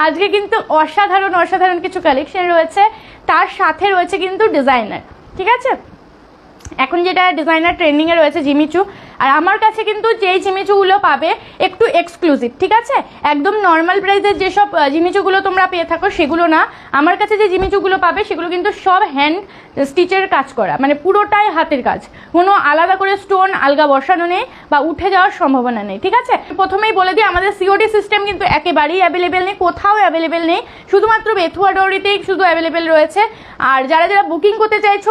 আজকে কিন্তু অসাধারণ অসাধারণ কিছু কালেকশন রয়েছে, তার সাথে রয়েছে কিন্তু ডিজাইনার। ঠিক আছে, এখন যেটা ডিজাইনার ট্রেন্ডিংয়ে রয়েছে জিমিচু, আর আমার কাছে কিন্তু যেই জিমিচুগুলো পাবে একটু এক্সক্লুসিভ। ঠিক আছে, একদম নর্মাল প্রাইসের যেসব জিমিচুগুলো তোমরা পেয়ে থাকো সেগুলো না, আমার কাছে যে জিমিচুগুলো পাবে সেগুলো কিন্তু সব হ্যান্ড স্টিচের কাজ করা, মানে পুরোটাই হাতের কাজ, কোনো আলাদা করে স্টোন আলগা বসানো নেই বা উঠে যাওয়ার সম্ভাবনা নেই। ঠিক আছে, প্রথমেই বলে দিই আমাদের সিওডি সিস্টেম কিন্তু একেবারেই অ্যাভেলেবেল নেই, কোথাও অ্যাভেলেবেল নেই, শুধুমাত্র বেথুয়া ডোরিতেই শুধু অ্যাভেলেবেল রয়েছে। আর যারা যারা বুকিং করতে চাইছো,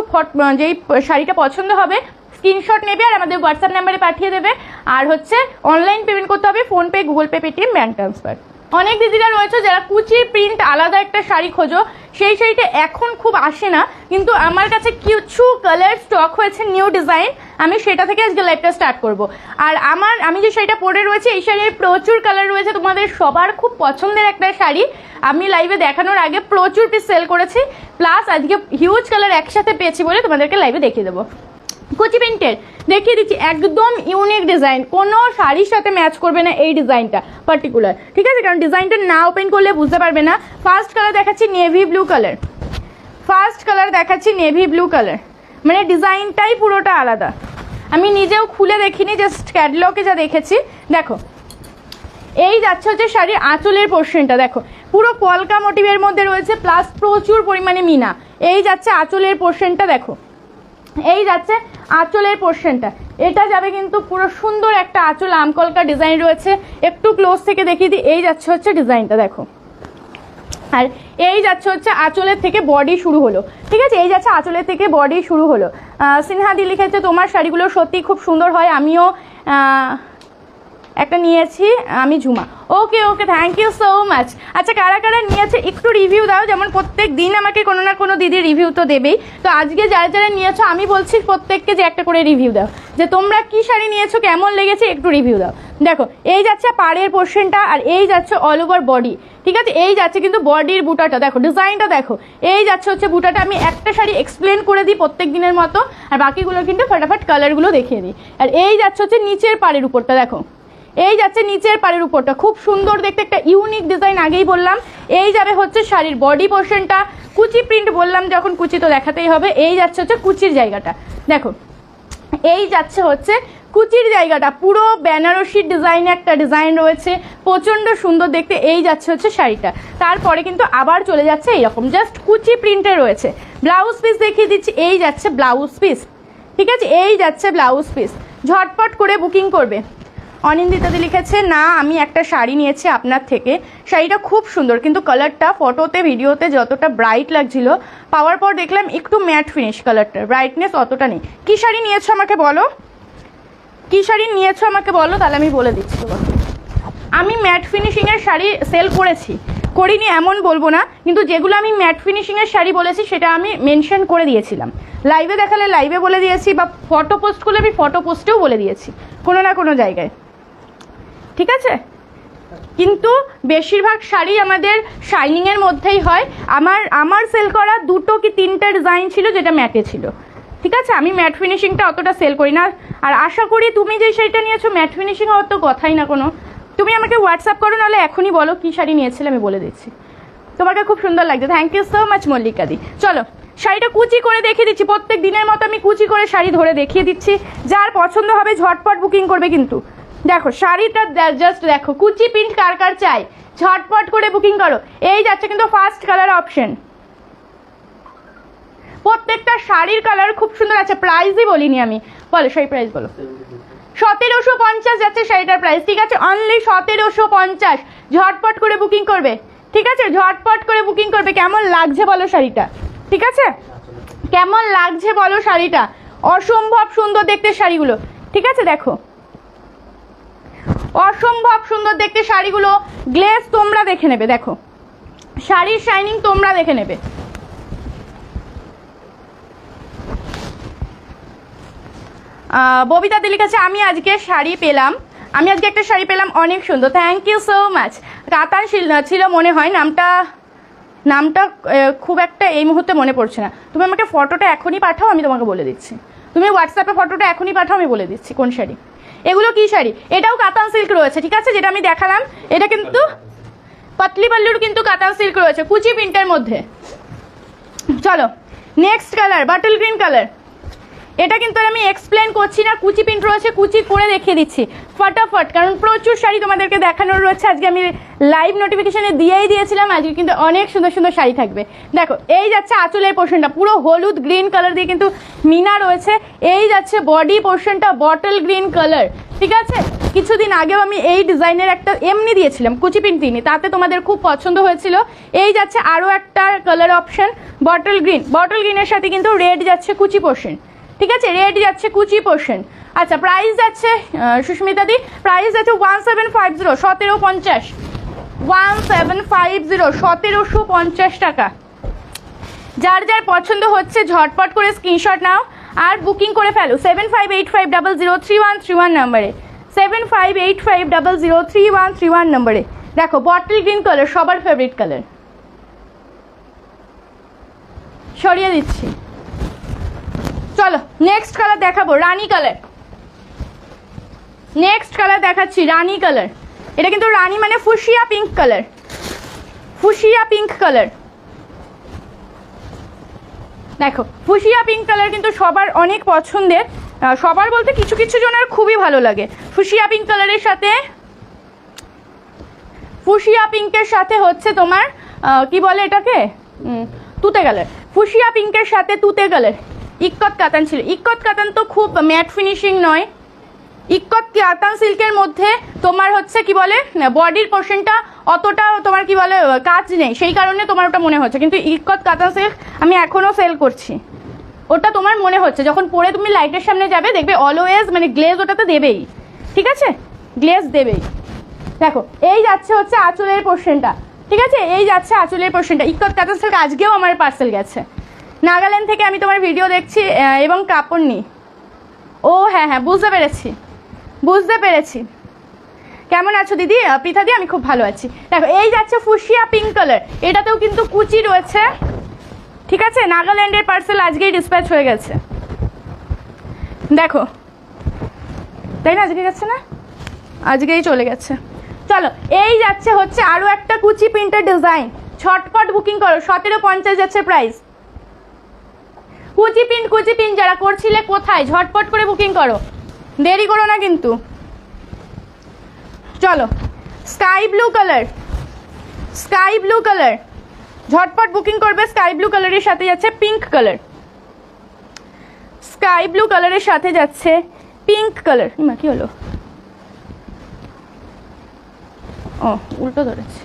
যেই শাড়িটা পছন্দ হবে স্ক্রিনশট নেবে আর আমাদের হোয়াটসঅ্যাপ নাম্বারে পাঠিয়ে দেবে। আর হচ্ছে অনলাইন পেমেন্ট করতে হবে, PhonePe, Google pay, Paytm, bank transfer. অনেক দিদিরা রয়েছে যারা কুচি প্রিন্ট আলাদা একটা শাড়ি খোঁজো, সেই শাড়িটা এখন খুব আসে না, কিন্তু আমার কাছে কিছু কালার স্টক হয়েছে, নিউ ডিজাইন, আমি সেটা থেকে আজকে লাইভটা স্টার্ট করব। আর আমি যে শাড়িটা পরে রয়েছে এই শাড়ির প্রচুর কালার রয়েছে, তোমাদের সবার খুব পছন্দের একটা শাড়ি। আমি লাইভে দেখানোর আগে প্রচুর পিস সেল করেছি, প্লাস আজকে হিউজ কালার একসাথে পেয়েছি বলে তোমাদেরকে লাইভে দেখিয়ে দেবো। কুচি প্রিন্টের দেখিয়ে দিচ্ছি, একদম ইউনিক ডিজাইন, কোনো শাড়ির সাথে ম্যাচ করবে না এই ডিজাইনটা পার্টিকুলার। ঠিক আছে, কারণ ডিজাইনটা না ওপেন করলে বুঝতে পারবে না। ফার্স্ট কালার দেখাচ্ছি navy blue colour, first colour দেখাচ্ছি নেভি ব্লু কালার, মানে ডিজাইনটাই পুরোটা আলাদা। আমি নিজেও খুলে দেখিনি, জাস্ট ক্যাটলগে যা দেখেছি। দেখো এই যাচ্ছে হচ্ছে শাড়ির আঁচলের পোর্শনটা, দেখো পুরো কলকা মোটিভের মধ্যে রয়েছে, প্লাস প্রচুর পরিমাণে মিনা। এই যাচ্ছে আঁচলের পোর্শনটা, দেখো এই যাচ্ছে আঁচলের পোর্শনটা, এটা যাবে কিন্তু পুরো সুন্দর একটা আঁচল আমকলকা ডিজাইন রয়েছে। একটু ক্লোজ থেকে দেখিয়ে দিই, এই যাচ্ছে হচ্ছে ডিজাইনটা দেখো, আর এই যাচ্ছে হচ্ছে আঁচলের থেকে বডি শুরু হলো। ঠিক আছে, এই যাচ্ছে আঁচলের থেকে বডি শুরু হলো। সিনহাদি লিখেছে তোমার শাড়িগুলো সত্যি খুব সুন্দর হয়, আমিও একটা নিয়েছি, আমি ঝুমা। ওকে ওকে, থ্যাংক ইউ সো মাচ। আচ্ছা, কারা কারা নিয়েছে একটু রিভিউ দাও, যেমন প্রত্যেক দিন আমাকে কোনো না কোনো দিদি রিভিউ তো দেবেই, তো আজকে যারা যারা নিয়েছো আমি বলছি প্রত্যেককে যে একটা করে রিভিউ দাও, যে তোমরা কি শাড়ি নিয়েছো, কেমন লেগেছে, একটু রিভিউ দাও। দেখো এই যাচ্ছে পাড়ের পোর্শনটা, আর এই যাচ্ছে অল ওভার বডি। ঠিক আছে, এই যাচ্ছে কিন্তু বডির বুটাটা, দেখো ডিজাইনটা দেখো, এই যাচ্ছে হচ্ছে বুটাটা। আমি একটা শাড়ি এক্সপ্লেন করে দিই প্রত্যেক দিনের মতো, আর বাকিগুলো কিন্তু ফটাফট কালারগুলো দেখিয়ে দিই। আর এই যাচ্ছে হচ্ছে নিচের পাড়ের উপরটা, দেখো এই যাচ্ছে নিচের পাড়ের উপরটা, খুব সুন্দর দেখতে, একটা ইউনিক ডিজাইন। আগেই বললাম এই যাবে হচ্ছে শাড়ির বডি পোর্শনটা, কুচি প্রিন্ট বললাম যখন, কুচি তো দেখাতেই হবে। এই যাচ্ছে হচ্ছে কুচির জায়গাটা, দেখো এই যাচ্ছে হচ্ছে কুচির জায়গাটা, পুরো বেনারসির ডিজাইনে একটা ডিজাইন রয়েছে, প্রচণ্ড সুন্দর দেখতে। এই যাচ্ছে হচ্ছে শাড়িটা, তারপরে কিন্তু আবার চলে যাচ্ছে এইরকম জাস্ট কুচি প্রিন্টে রয়েছে। ব্লাউজ পিস দেখিয়ে দিচ্ছি, এই যাচ্ছে ব্লাউজ পিস। ঠিক আছে, এই যাচ্ছে ব্লাউজ পিস, ঝটপট করে বুকিং করবে। অনিন্দিতাদি লিখেছে না, আমি একটা শাড়ি নিয়েছি আপনার থেকে, শাড়িটা খুব সুন্দর, কিন্তু কালারটা ফটোতে ভিডিওতে যতটা ব্রাইট লাগছিল, পাওয়ার পর দেখলাম একটু ম্যাট ফিনিশ, কালারটা ব্রাইটনেস অতটা নেই। কী শাড়ি নিয়েছো আমাকে বলো, কী শাড়ি নিয়েছো আমাকে বলো, তাহলে আমি বলে দিচ্ছি তোমাকে। আমি ম্যাট ফিনিশিংয়ের শাড়ি সেল করিনি এমন বলবো না, কিন্তু যেগুলো আমি ম্যাট ফিনিশিংয়ের শাড়ি বলেছি সেটা আমি মেনশন করে দিয়েছিলাম, লাইভে দেখালে লাইভে বলে দিয়েছি, বা ফটো পোস্ট করলে আমি ফটো পোস্টেও বলে দিয়েছি কোনো না কোনো জায়গায়। ঠিক আছে, কিন্তু বেশিরভাগ শাড়ি আমাদের শাইনিংয়ের মধ্যেই হয়। আমার সেল করা 2 কি 3টা ডিজাইন ছিল যেটা ম্যাটে ছিল। ঠিক আছে, আমি ম্যাট ফিনিশিংটা অতটা সেল করি না। আর আশা করি তুমি যে শাড়িটা নিয়েছো ম্যাট ফিনিশিং হওয়ার তো কথাই না কোনো। তুমি আমাকে হোয়াটসঅ্যাপ করো, নাহলে এখনই বলো কী শাড়ি নিয়েছিলে, আমি বলে দিচ্ছি। তোমাকে খুব সুন্দর লাগছে, থ্যাংক ইউ সো মাচ মল্লিকাদি। চলো শাড়িটা কুচি করে দেখিয়ে দিচ্ছি, প্রত্যেক দিনের মতো আমি কুচি করে শাড়ি ধরে দেখিয়ে দিচ্ছি, যার পছন্দ হবে ঝটপট বুকিং করবে। কিন্তু দেখো শাড়িটা জাস্ট দেখো, কুচি প্রিন্ট কার কার চাই, ঝটপট করে বুকিং করো। এই যাচ্ছে কিন্তু ফার্স্ট কালার অপশন, প্রত্যেকটা শাড়ির কালার খুব সুন্দর আছে। প্রাইসই বলিনি আমি, বলো শাড়ি প্রাইস বলো। 1750 যাচ্ছে শাড়িটার প্রাইস। ঠিক আছে, অনলি 1750, ঝটপট করে বুকিং করবে। ঠিক আছে, ঝটপট করে বুকিং করবে। কেমন লাগছে বলো শাড়িটা, ঠিক আছে কেমন লাগছে বলো শাড়িটা, অসম্ভব সুন্দর দেখতে শাড়িগুলো। ঠিক আছে, দেখো অসম্ভব সুন্দর দেখতে শাড়িগুলো, গ্লেজ তোমরা দেখে নেবে, দেখো শাড়ির শাইনিং তোমরা দেখে নেবে। ববিতা দিলি কাছে আমি আজকে একটা শাড়ি পেলাম, অনেক সুন্দর, থ্যাংক ইউ সো মাচ। কাতান ছিল মনে হয়, নামটা খুব একটা এই মুহূর্তে মনে পড়ছে না। তুমি আমাকে ফটোটা এখনই পাঠাও, আমি তোমাকে বলে দিচ্ছি। তুমি হোয়াটসঅ্যাপে ফটোটা এখনই পাঠাও, আমি বলে দিচ্ছি কোন শাড়ি। এগুলো কি শাড়ি, এটাও কাতান সিল্ক রয়েছে। ঠিক আছে, যেটা আমি দেখালাম এটা কিন্তু পাতলি পাল্লুর কিন্তু কাতান সিল্ক রয়েছে কুচি প্রিন্টের মধ্যে। চলো next colour bottle green colour. এটা কিন্তু আমি এক্সপ্লেন করছি না, কুচি প্রিন্ট রয়েছে, কুচি করে দেখিয়ে দিচ্ছি ফটাফট, কারণ প্রচুর শাড়ি তোমাদেরকে দেখানোর রয়েছে। আজকে আমি লাইভ নোটিফিকেশনে দিয়েই দিয়েছিলাম, আজকে কিন্তু অনেক সুন্দর সুন্দর শাড়ি থাকবে। দেখো এই যাচ্ছে আঁচলের পোর্শনটা পুরো হলুদ গ্রিন কালার দিয়ে কিন্তু মিনা রয়েছে। এই যাচ্ছে বডি পোর্শনটা বটল গ্রিন কালার, ঠিক আছে। কিছুদিন আগেও আমি এই ডিজাইনের একটা এমনি দিয়েছিলাম, কুচি প্রিন্ট দিইনি, তাতে তোমাদের খুব পছন্দ হয়েছিল। এই যাচ্ছে আরও একটা colour option bottle green, bottle গ্রিনের সাথে কিন্তু রেড যাচ্ছে কুচি পোর্শন, ঠিক আছে, রেড যাচ্ছে কুচি পোর্শন। আচ্ছা প্রাইস যাচ্ছে সুস্মিতা দি, প্রাইস যাচ্ছে 1750 1750 1750 1750 টাকা। যার যার পছন্দ হচ্ছে ঝটপট করে স্ক্রিনশট নাও আর বুকিং করে ফেলো 7585003131 নম্বরে, 7585003131 নম্বরে। দেখো বটল গ্রিন কালার সবার ফেভারিট কালার, সরিয়ে দিচ্ছি। চলো নেক্সট কালার দেখাবো রানী কালার। নেক্সট কালার দেখাচ্ছি রানী কালার। এটা কিন্তু রানী মানে fuchsia pink colour, fuchsia pink colour. দেখো ফুশিয়া পিঙ্ক কালার কিন্তু সবার অনেক পছন্দের, সবার বলতে কিছু কিছু জনের খুবই ভালো লাগে। ফুশিয়া পিঙ্ক কালারের সাথে, ফুশিয়া পিঙ্কের সাথে হচ্ছে তোমার কি বলে এটাকে, তুতে কালার। ফুশিয়া পিঙ্কের সাথে তুতে কালার। ইক্কত কাতান ছিল, ইক্কত কাতান তো খুব ম্যাট ফিনিশিং নয়, ইক্কত কাতান সিল্কের মধ্যে তোমার হচ্ছে কি বলে বডির পোর্শনটা অতটা তোমার কি বলে কাজ নেই, সেই কারণে তোমার ওটা মনে হচ্ছে। কিন্তু ইক্কত কাতান সিল্ক আমি এখনও সেল করছি, ওটা তোমার মনে হচ্ছে যখন পরে তুমি লাইটের সামনে যাবে দেখবে অলওয়েজ মানে গ্লেজ ওটাতে দেবেই, ঠিক আছে, গ্লেজ দেবেই। দেখো এই যাচ্ছে হচ্ছে আঁচলের পোর্শনটা, ঠিক আছে, এই যাচ্ছে আঁচলের পোর্শনটা। ইক্কত কাতান সিল্ক আজকেও আমার পার্সেল গেছে নাগাল্যান্ড থেকে, আমি তোমার ভিডিও দেখছি এবং কাপড় নিই। ও হ্যাঁ হ্যাঁ বুঝতে পেরেছি, বুঝতে পেরেছি। কেমন আছো দিদি পৃথা দি? আমি খুব ভালো আছি। দেখো এই যাচ্ছে ফুশিয়া পিঙ্ক কালার, এটাতেও কিন্তু কুচি রয়েছে, ঠিক আছে। নাগাল্যান্ডের পার্সেল আজকেই ডিসপ্যাচ হয়ে গেছে, দেখো তাই না, আজকে গেছে না, আজকেই চলে গেছে। চলো এই যাচ্ছে হচ্ছে আরও একটা কুচি প্রিন্টের ডিজাইন, ছটপট বুকিং করো 1750 যাচ্ছে প্রাইস। কুচি প্রিন্ট যারা করছিলে কোথায়, ঝটপট করে বুকিং করো, দেরি করো না কিন্তু। চলো sky blue colour, sky blue colour ঝটপট বুকিং করবে। স্কাই ব্লু কালারের সাথে যাচ্ছে পিঙ্ক কালার, স্কাই ব্লু কালারের সাথে যাচ্ছে পিঙ্ক কালার। মা কি হলো, ও উল্টো ধরেছে।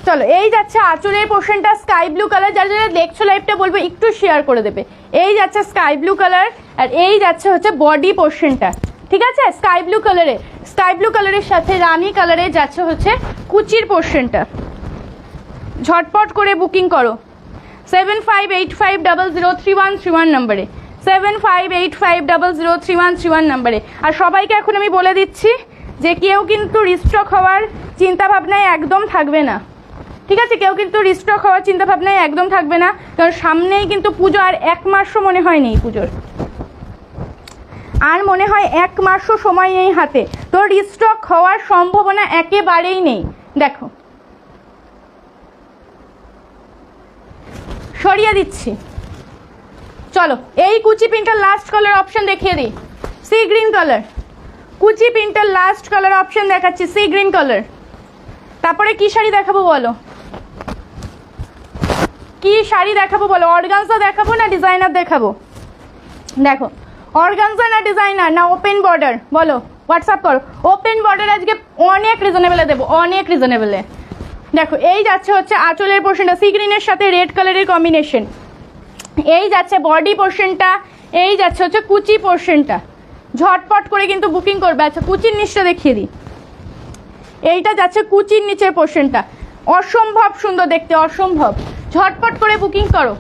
চলো এই যাচ্ছে আঁচলের পোর্শনটা স্কাই ব্লু কালার, যারা যারা দেখছো লাইভটা বলবো একটু শেয়ার করে দেবে। এই যাচ্ছে স্কাই ব্লু কালার আর এই যাচ্ছে হচ্ছে বডি পোর্শনটা, ঠিক আছে, স্কাই ব্লু কালারে। স্কাই ব্লু কালারের সাথে রানী কালারে যাচ্ছে হচ্ছে কুচির পোর্শনটা। ঝটপট করে বুকিং করো 7585003131 নম্বরে, 7585003131 নম্বরে। আর সবাইকে এখন আমি বলে দিচ্ছি যে কেউ কিন্তু রিস্টক হওয়ার চিন্তাভাবনায় একদম থাকবে না, ঠিক আছে, কেউ কিন্তু রিস্টক হওয়ার চিন্তাভাবনায় একদম থাকবে না, কারণ সামনেই কিন্তু পুজো, আর 1 মাসও মনে হয় নেই পুজোর, আর মনে হয় 1 মাসও সময় নেই হাতে, তো রিস্টক হওয়ার সম্ভাবনা একেবারেই নেই। দেখো সরিয়ে দিচ্ছি। চলো এই কুচি প্রিন্টার লাস্ট কালার অপশন দেখিয়ে দিই, সি গ্রিন কালার। কুচি প্রিন্টার লাস্ট কালার অপশন দেখাচ্ছি সি গ্রিন কালার। তারপরে কি শাড়ি দেখাবো বলো, কি শাড়ি দেখাবো বলো, অর্গানজা দেখাবো না ডিজাইনার দেখাবো? দেখো অর্গানজা না ডিজাইনার না ওপেন বর্ডার, বলো হোয়াটসঅ্যাপ করো। ওপেন বর্ডার আজকে অনেক রিজনেবলে দেবো, অনেক রিজনেবলে। দেখো এই যাচ্ছে হচ্ছে আঁচলের পোর্শনটা সি গ্রিনের সাথে রেড কালারের কম্বিনেশন। এই যাচ্ছে বডি পোর্শনটা, এই যাচ্ছে হচ্ছে কুচি পোর্শনটা। ঝটপট করে কিন্তু বুকিং করবে। আচ্ছা কুচির নিচটা দেখিয়ে দিই, এইটা যাচ্ছে কুচির নিচের পোর্শনটা, অসম্ভব সুন্দর দেখতে, অসম্ভব। ঝটপট করে বুকিং করো,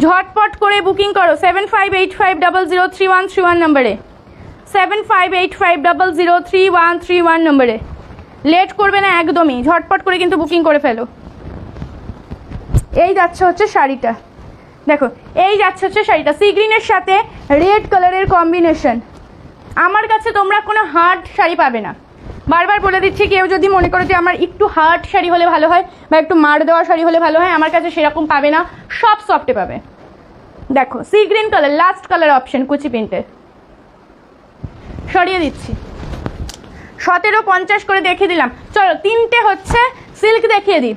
ঝটপট করে বুকিং করো 7585003131 নম্বরে, 7585003131 নম্বরে। লেট করবে না একদমই, ঝটপট করে কিন্তু বুকিং করে ফেলো। এই যাচ্ছে হচ্ছে শাড়িটা, দেখো এই যাচ্ছে হচ্ছে শাড়িটা সি গ্রিনের সাথে রেড কালারের কম্বিনেশন। আমার কাছে তোমরা কোনো হার্ড শাড়ি পাবে না, বারবার বলে দিচ্ছি, কেউ যদি মনে করো যে আমার একটু হার্ড শাড়ি হলে ভালো হয় বা একটু মার দেওয়া শাড়ি হলে ভালো হয়, আমার কাছে সেরকম পাবে না, সব সফটে পাবে। দেখো sea green colour, last colour option কুচি প্রিন্টের, সরিয়ে দিচ্ছি। 1750 করে দেখিয়ে দিলাম। চলো তিনটে হচ্ছে সিল্ক দেখিয়ে দিই,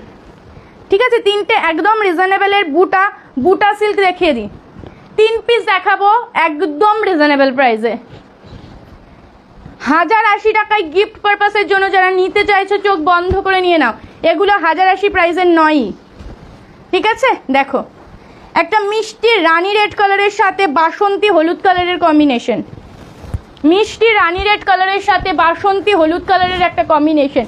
ঠিক আছে? তিনটে একদম রিজনেবলের বুটা সিল্ক দেখিয়ে দিই। 3 পিস দেখাবো একদম রিজনেবল প্রাইসে, 1080 টাকায় গিফট পারপাসের জন্য। যারা নিতে চাইছো চোখ বন্ধ করে নিয়ে নাও, এগুলো 1080 প্রাইসের নয়ই, ঠিক আছে? দেখো একটা মিষ্টি রানী রেড কালারের সাথে বাসন্তী হলুদ কালারের কম্বিনেশন, মিষ্টি রানী রেড কালারের সাথে বাসন্তী হলুদ কালারের একটা কম্বিনেশন।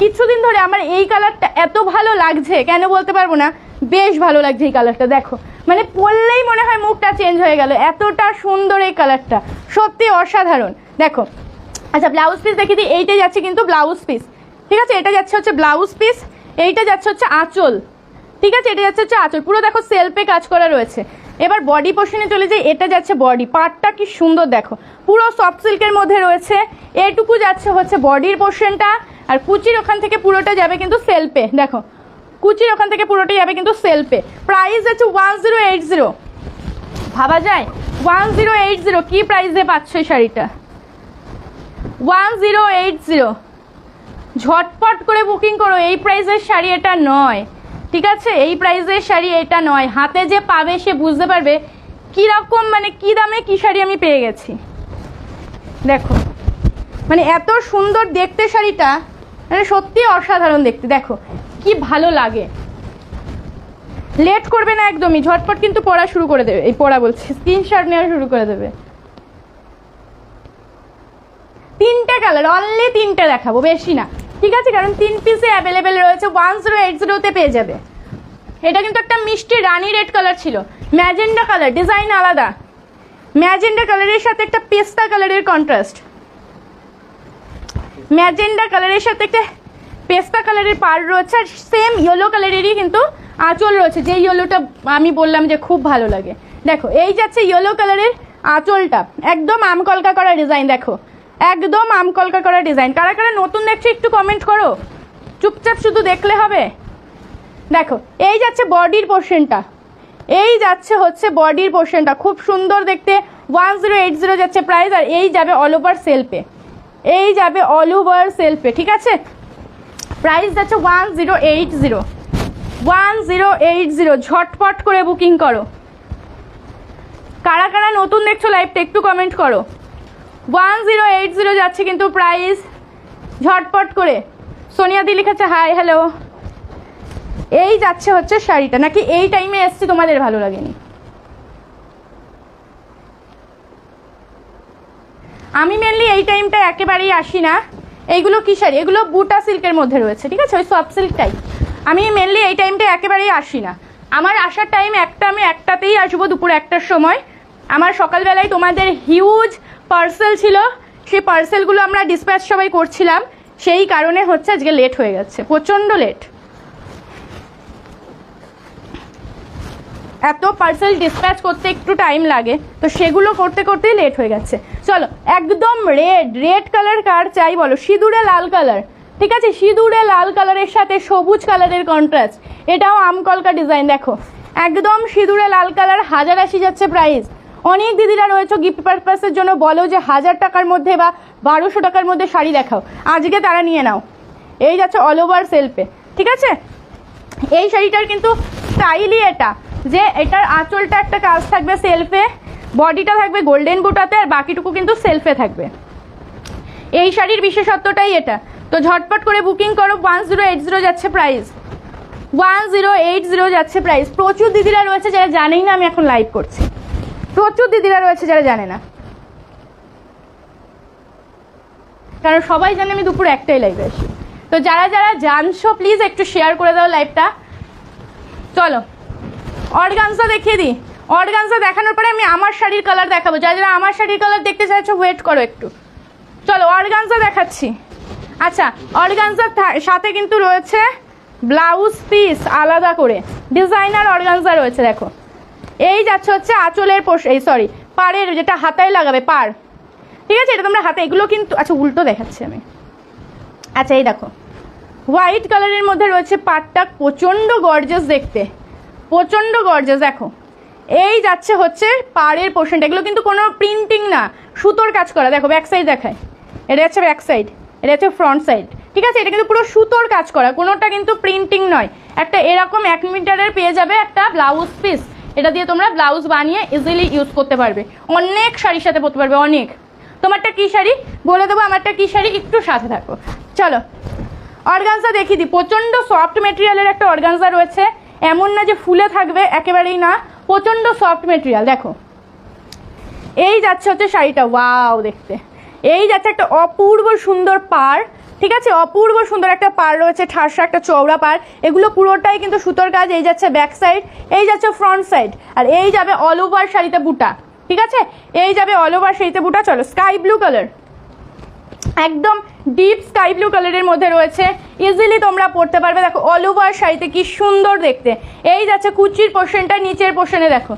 কিছুদিন ধরে আমার এই কালারটা এত ভালো লাগছে, কেন বলতে পারবো না, বেশ ভালো লাগছে এই কালারটা। দেখো মানে পরলেই মনে হয় মুখটা চেঞ্জ হয়ে গেল, এতটা সুন্দর এই কালারটা, সত্যি অসাধারণ। দেখো আচ্ছা ব্লাউজ পিস দেখিয়ে দিই। এইটা যাচ্ছে কিন্তু ব্লাউজ পিস, ঠিক আছে? এটা যাচ্ছে হচ্ছে ব্লাউজ পিস, এইটা যাচ্ছে হচ্ছে আঁচল, ঠিক আছে? এটা যাচ্ছে হচ্ছে আঁচল, পুরো দেখো সেলফে কাজ করা রয়েছে। এবার বডি পোর্শনে চলে যাই, এটা যাচ্ছে বডি পার্টটা, কি সুন্দর দেখো, পুরো সফট সিল্কের মধ্যে রয়েছে। এটুকু যাচ্ছে হচ্ছে বডির পোর্শনটা, আর কুচির ওখান থেকে পুরোটা যাবে কিন্তু সেলফে। দেখো কুচির ওখান থেকে পুরোটা যাবে কিন্তু সেলফে। প্রাইস আছে 1080, ভাবা যায় 1080 কি প্রাইসে পাচ্ছ এই শাড়িটা? 1080, ঝটপট করে বুকিং করো। এই প্রাইসের শাড়ি এটা নয়, ঠিক আছে? এই প্রাইসের শাড়ি এটা নয়। হাতে যে পাবে সে বুঝতে পারবে কীরকম মানে কী দামে কী শাড়ি আমি পেয়ে গেছি। দেখো মানে এত সুন্দর দেখতে শাড়িটা, মানে সত্যি অসাধারণ দেখতে। দেখো কি ভালো লাগে, লেট করবে না একদমই, ঝটপট কিন্তু পড়া শুরু করে দেবে, এই পড়া বলছি স্ক্রিনশট নেওয়া শুরু করে দেবে। 3টে কালার, অনলি 3টে দেখাবো, বেশি না, ঠিক আছে? কারণ 3 পিসে অ্যাভেলেবেল রয়েছে, 1080-তে পেয়ে যাবে। এটা কিন্তু একটা মিষ্টি রানী রেড কালার ছিল, ম্যাজেন্ডা কালার, ডিজাইন আলাদা। ম্যাজেন্ডা কালারের সাথে একটা পেস্তা কালারের কন্ট্রাস্ট, ম্যাজেন্ডা কালারের সাথে একটা পেস্তা কালারের পাড় রয়েছে, আর সেম ইয়েলো কালারেরই কিন্তু আঁচল রয়েছে, যে ইয়েলোটা আমি বললাম যে খুব ভালো লাগে। দেখো এই যাচ্ছে ইয়েলো কালারের আঁচলটা, একদম আমকলকা করা ডিজাইন। দেখো একদম আমকলকা করা ডিজাইন। কারা কারা নতুন দেখছো একটু কমেন্ট করো, চুপচাপ শুধু দেখলে হবে। দেখো এই যাচ্ছে বডির পোর্শনটা, এই যাচ্ছে হচ্ছে বডির পোর্শনটা, খুব সুন্দর দেখতে। 1080 যাচ্ছে প্রাইস, আর এই যাবে অল ওভার সেলফে, এই যাবে অল ওভার সেলফে, ঠিক আছে? প্রাইস যাচ্ছে 1080, ঝটপট করে বুকিং করো। কারা কারা নতুন দেখছো লাইভটা একটু কমেন্ট করো। 1080 যাচ্ছে কিন্তু প্রাইস, ঝটপট করে। সোনিয়া দি লিখেছে হাই হ্যালো। এই যাচ্ছে হচ্ছে শাড়িটা, নাকি এই টাইমে এসছি তোমাদের ভালো লাগেনি? আমি মেনলি এই টাইমটা একেবারেই আসি না। এইগুলো কি শাড়ি? এগুলো বুটা সিল্কের মধ্যে রয়েছে, ঠিক আছে? ওই সফট সিল্কটাই। আমি মেনলি এই টাইমটা একেবারেই আসি না। আমার আসার টাইম একটা, আমি একটাতেই আসবো, দুপুর 1টার সময়। আমার সকালবেলায় তোমাদের হিউজ পার্সেল ছিল, সেই পার্সেলগুলো আমরা ডিসপ্যাচ সবাই করছিলাম, সেই কারণে হচ্ছে আজকে লেট হয়ে যাচ্ছে, প্রচণ্ড লেট। এত পার্সেল ডিসপ্যাচ করতে একটু টাইম লাগে, তো সেগুলো করতে করতেই লেট হয়ে গেছে। চলো একদম রেড কালার কার চাই বলো? সিঁদুরে লাল কালার, ঠিক আছে? সিঁদুরে লাল কালারের সাথে সবুজ কালারের কন্ট্রাস্ট, এটাও আমকলকা ডিজাইন। দেখো একদম সিঁদুরে লাল কালার, 1080 যাচ্ছে প্রাইস। অনেক দিদিরা রয়েছে গিফট পারপাসের জন্য বলো যে 1000 টাকার মধ্যে বা 1200 টাকার মধ্যে শাড়ি দেখাও, আজকে তারা নিয়ে নাও। এই যাচ্ছে অল ওভার সেলফে, ঠিক আছে? এই শাড়িটার কিন্তু স্টাইলই এটা, যে এটার আঁচলটা একটা কাজ থাকবে সেলফে, বডিটা থাকবে গোল্ডেন বুটাতে, আর বাকিটুকু কিন্তু সেলফে থাকবে। এই শাড়ির বিশেষত্বটাই এটা। তো ঝটপট করে বুকিং করো। 1080 যাচ্ছে প্রাইস, 1080 যাচ্ছে প্রাইস। প্রচুর দিদিরা রয়েছে যারা জানেই না আমি এখন লাইভ করছি, প্রচুর দিদিরা রয়েছে যারা জানে না, কারণ সবাই জানে আমি দুপুর 1টায় লাইভে আসি। তো যারা যারা জানছো প্লিজ একটু শেয়ার করে দাও লাইভটা। চলো অর্গানজা দেখিয়ে দিই। অর্গানজা দেখানোর পরে আমি আমার শাড়ির কালার দেখাবো। যারা যারা আমার শাড়ির কালার দেখতে চাইছো ওয়েট করো একটু। চলো অর্গানজা দেখাচ্ছি। আচ্ছা অর্গানজার সাথে কিন্তু রয়েছে ব্লাউজ পিস আলাদা করে, ডিজাইনার অর্গানজা রয়েছে। দেখো এই যাচ্ছে হচ্ছে আঁচলের পাড়ের, যেটা হাতায় লাগাবে পাড়, ঠিক আছে? এটা তোমরা হাতে, এগুলো কিন্তু আচ্ছা উল্টো দেখাচ্ছি আমি, আচ্ছা এই দেখো হোয়াইট কালারের মধ্যে রয়েছে পাটটা, প্রচণ্ড গর্জাস দেখতে, প্রচণ্ড গর্জাস। দেখো এই যাচ্ছে হচ্ছে পাড়ের পোর্শনটা, এগুলো কিন্তু কোনো প্রিন্টিং না, সুতোর কাজ করা। দেখো ব্যাক সাইড দেখায়, এটা হচ্ছে ব্যাক সাইড, এটা হচ্ছে ফ্রন্ট সাইড, ঠিক আছে? এটা কিন্তু পুরো সুতোর কাজ করা, কোনোটা কিন্তু প্রিন্টিং নয়। একটা এরকম 1 মিটারের পেয়ে যাবে একটা ব্লাউজ পিস, এটা দিয়ে তোমরা ব্লাউজ বানিয়ে ইজিলি ইউজ করতে পারবে, অনেক শাড়ির সাথে পরতে পারবে, অনেক। তোমারটা কী শাড়ি বলে দেবো, আমারটা কী শাড়ি, একটু সাথে থাকো। চলো অর্গানজা দেখিয়ে দিই, প্রচণ্ড সফট মেটেরিয়ালের একটা অর্গানজা রয়েছে, এমন না যে ফুলে থাকবে, একেবারেই না, প্রচণ্ড সফট মেটেরিয়াল। দেখো এই যাচ্ছে হচ্ছে শাড়িটা, ওয়াও দেখতে, এই যাচ্ছে একটা অপূর্ব সুন্দর পাড়, ঠিক আছে? অপূর্ব সুন্দর একটা পাড় রয়েছে, ঠাসা একটা চওড়া পাড়, এগুলো পুরোটাই কিন্তু সুতোর কাজ। এই যাচ্ছে ব্যাক সাইড, এই যাচ্ছে ফ্রন্ট সাইড, আর এই যাবে অল ওভার শাড়িতে বুটা, ঠিক আছে? এই যাবে অল ওভার শাড়িতে বুটা। চলো স্কাই ব্লু কালার, একদম ডিপ স্কাই ব্লু কালারের মধ্যে রয়েছে, ইজিলি তোমরা পরতে পারবে। দেখো অল ওভার শাড়িতে কি সুন্দর দেখতে। এই যাচ্ছে কুচির পোর্শনটা, নিচের পোর্শনে দেখো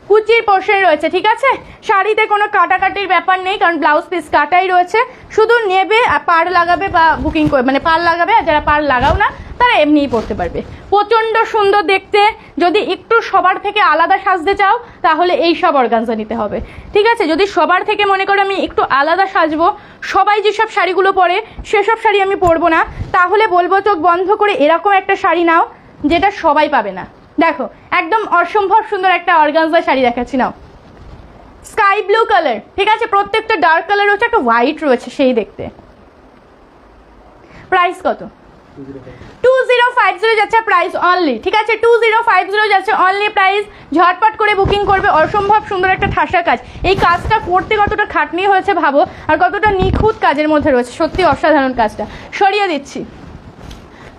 কুচির পোর্শন রয়েছে, ঠিক আছে? শাড়িতে কোনো কাটাকাটির ব্যাপার নেই, কারণ ব্লাউজ পিস কাটাই রয়েছে, শুধু নেবে আর পাড় লাগাবে বা বুকিং করে, মানে পাড় লাগাবে, আর যারা পাড় লাগাও না তারা এমনিই পরতে পারবে। প্রচণ্ড সুন্দর দেখতে। যদি একটু সবার থেকে আলাদা সাজতে চাও তাহলে এই সব অর্গানজা নিতে হবে, ঠিক আছে? যদি সবার থেকে মনে করো আমি একটু আলাদা সাজবো, সবাই যেসব শাড়িগুলো পরে সেসব শাড়ি আমি পরবো না, তাহলে বলবো চোখ বন্ধ করে এরকম একটা শাড়ি নাও যেটা সবাই পাবে না। দেখো একদম অসম্ভব সুন্দর একটা অর্গানজা শাড়ি দেখাচ্ছি, নাও স্কাই ব্লু কালার, ঠিক আছে? প্রত্যেকটা ডার্ক কালার রয়েছে, একটা হোয়াইট রয়েছে, সেই দেখতে। প্রাইস কত? 2050 যাচ্ছে প্রাইস অনলি, ঠিক আছে? 2050 যাচ্ছে অনলি প্রাইস। ঝটপট করে বুকিং করবে, অসম্ভব সুন্দর একটা ঠাসা কাজ। এই কাজটা করতে কতটা খাটনি হয়েছে ভাবো, আর কতটা নিখুঁত কাজের মধ্যে রয়েছে, সত্যি অসাধারণ কাজটা। সরিয়ে দিচ্ছি,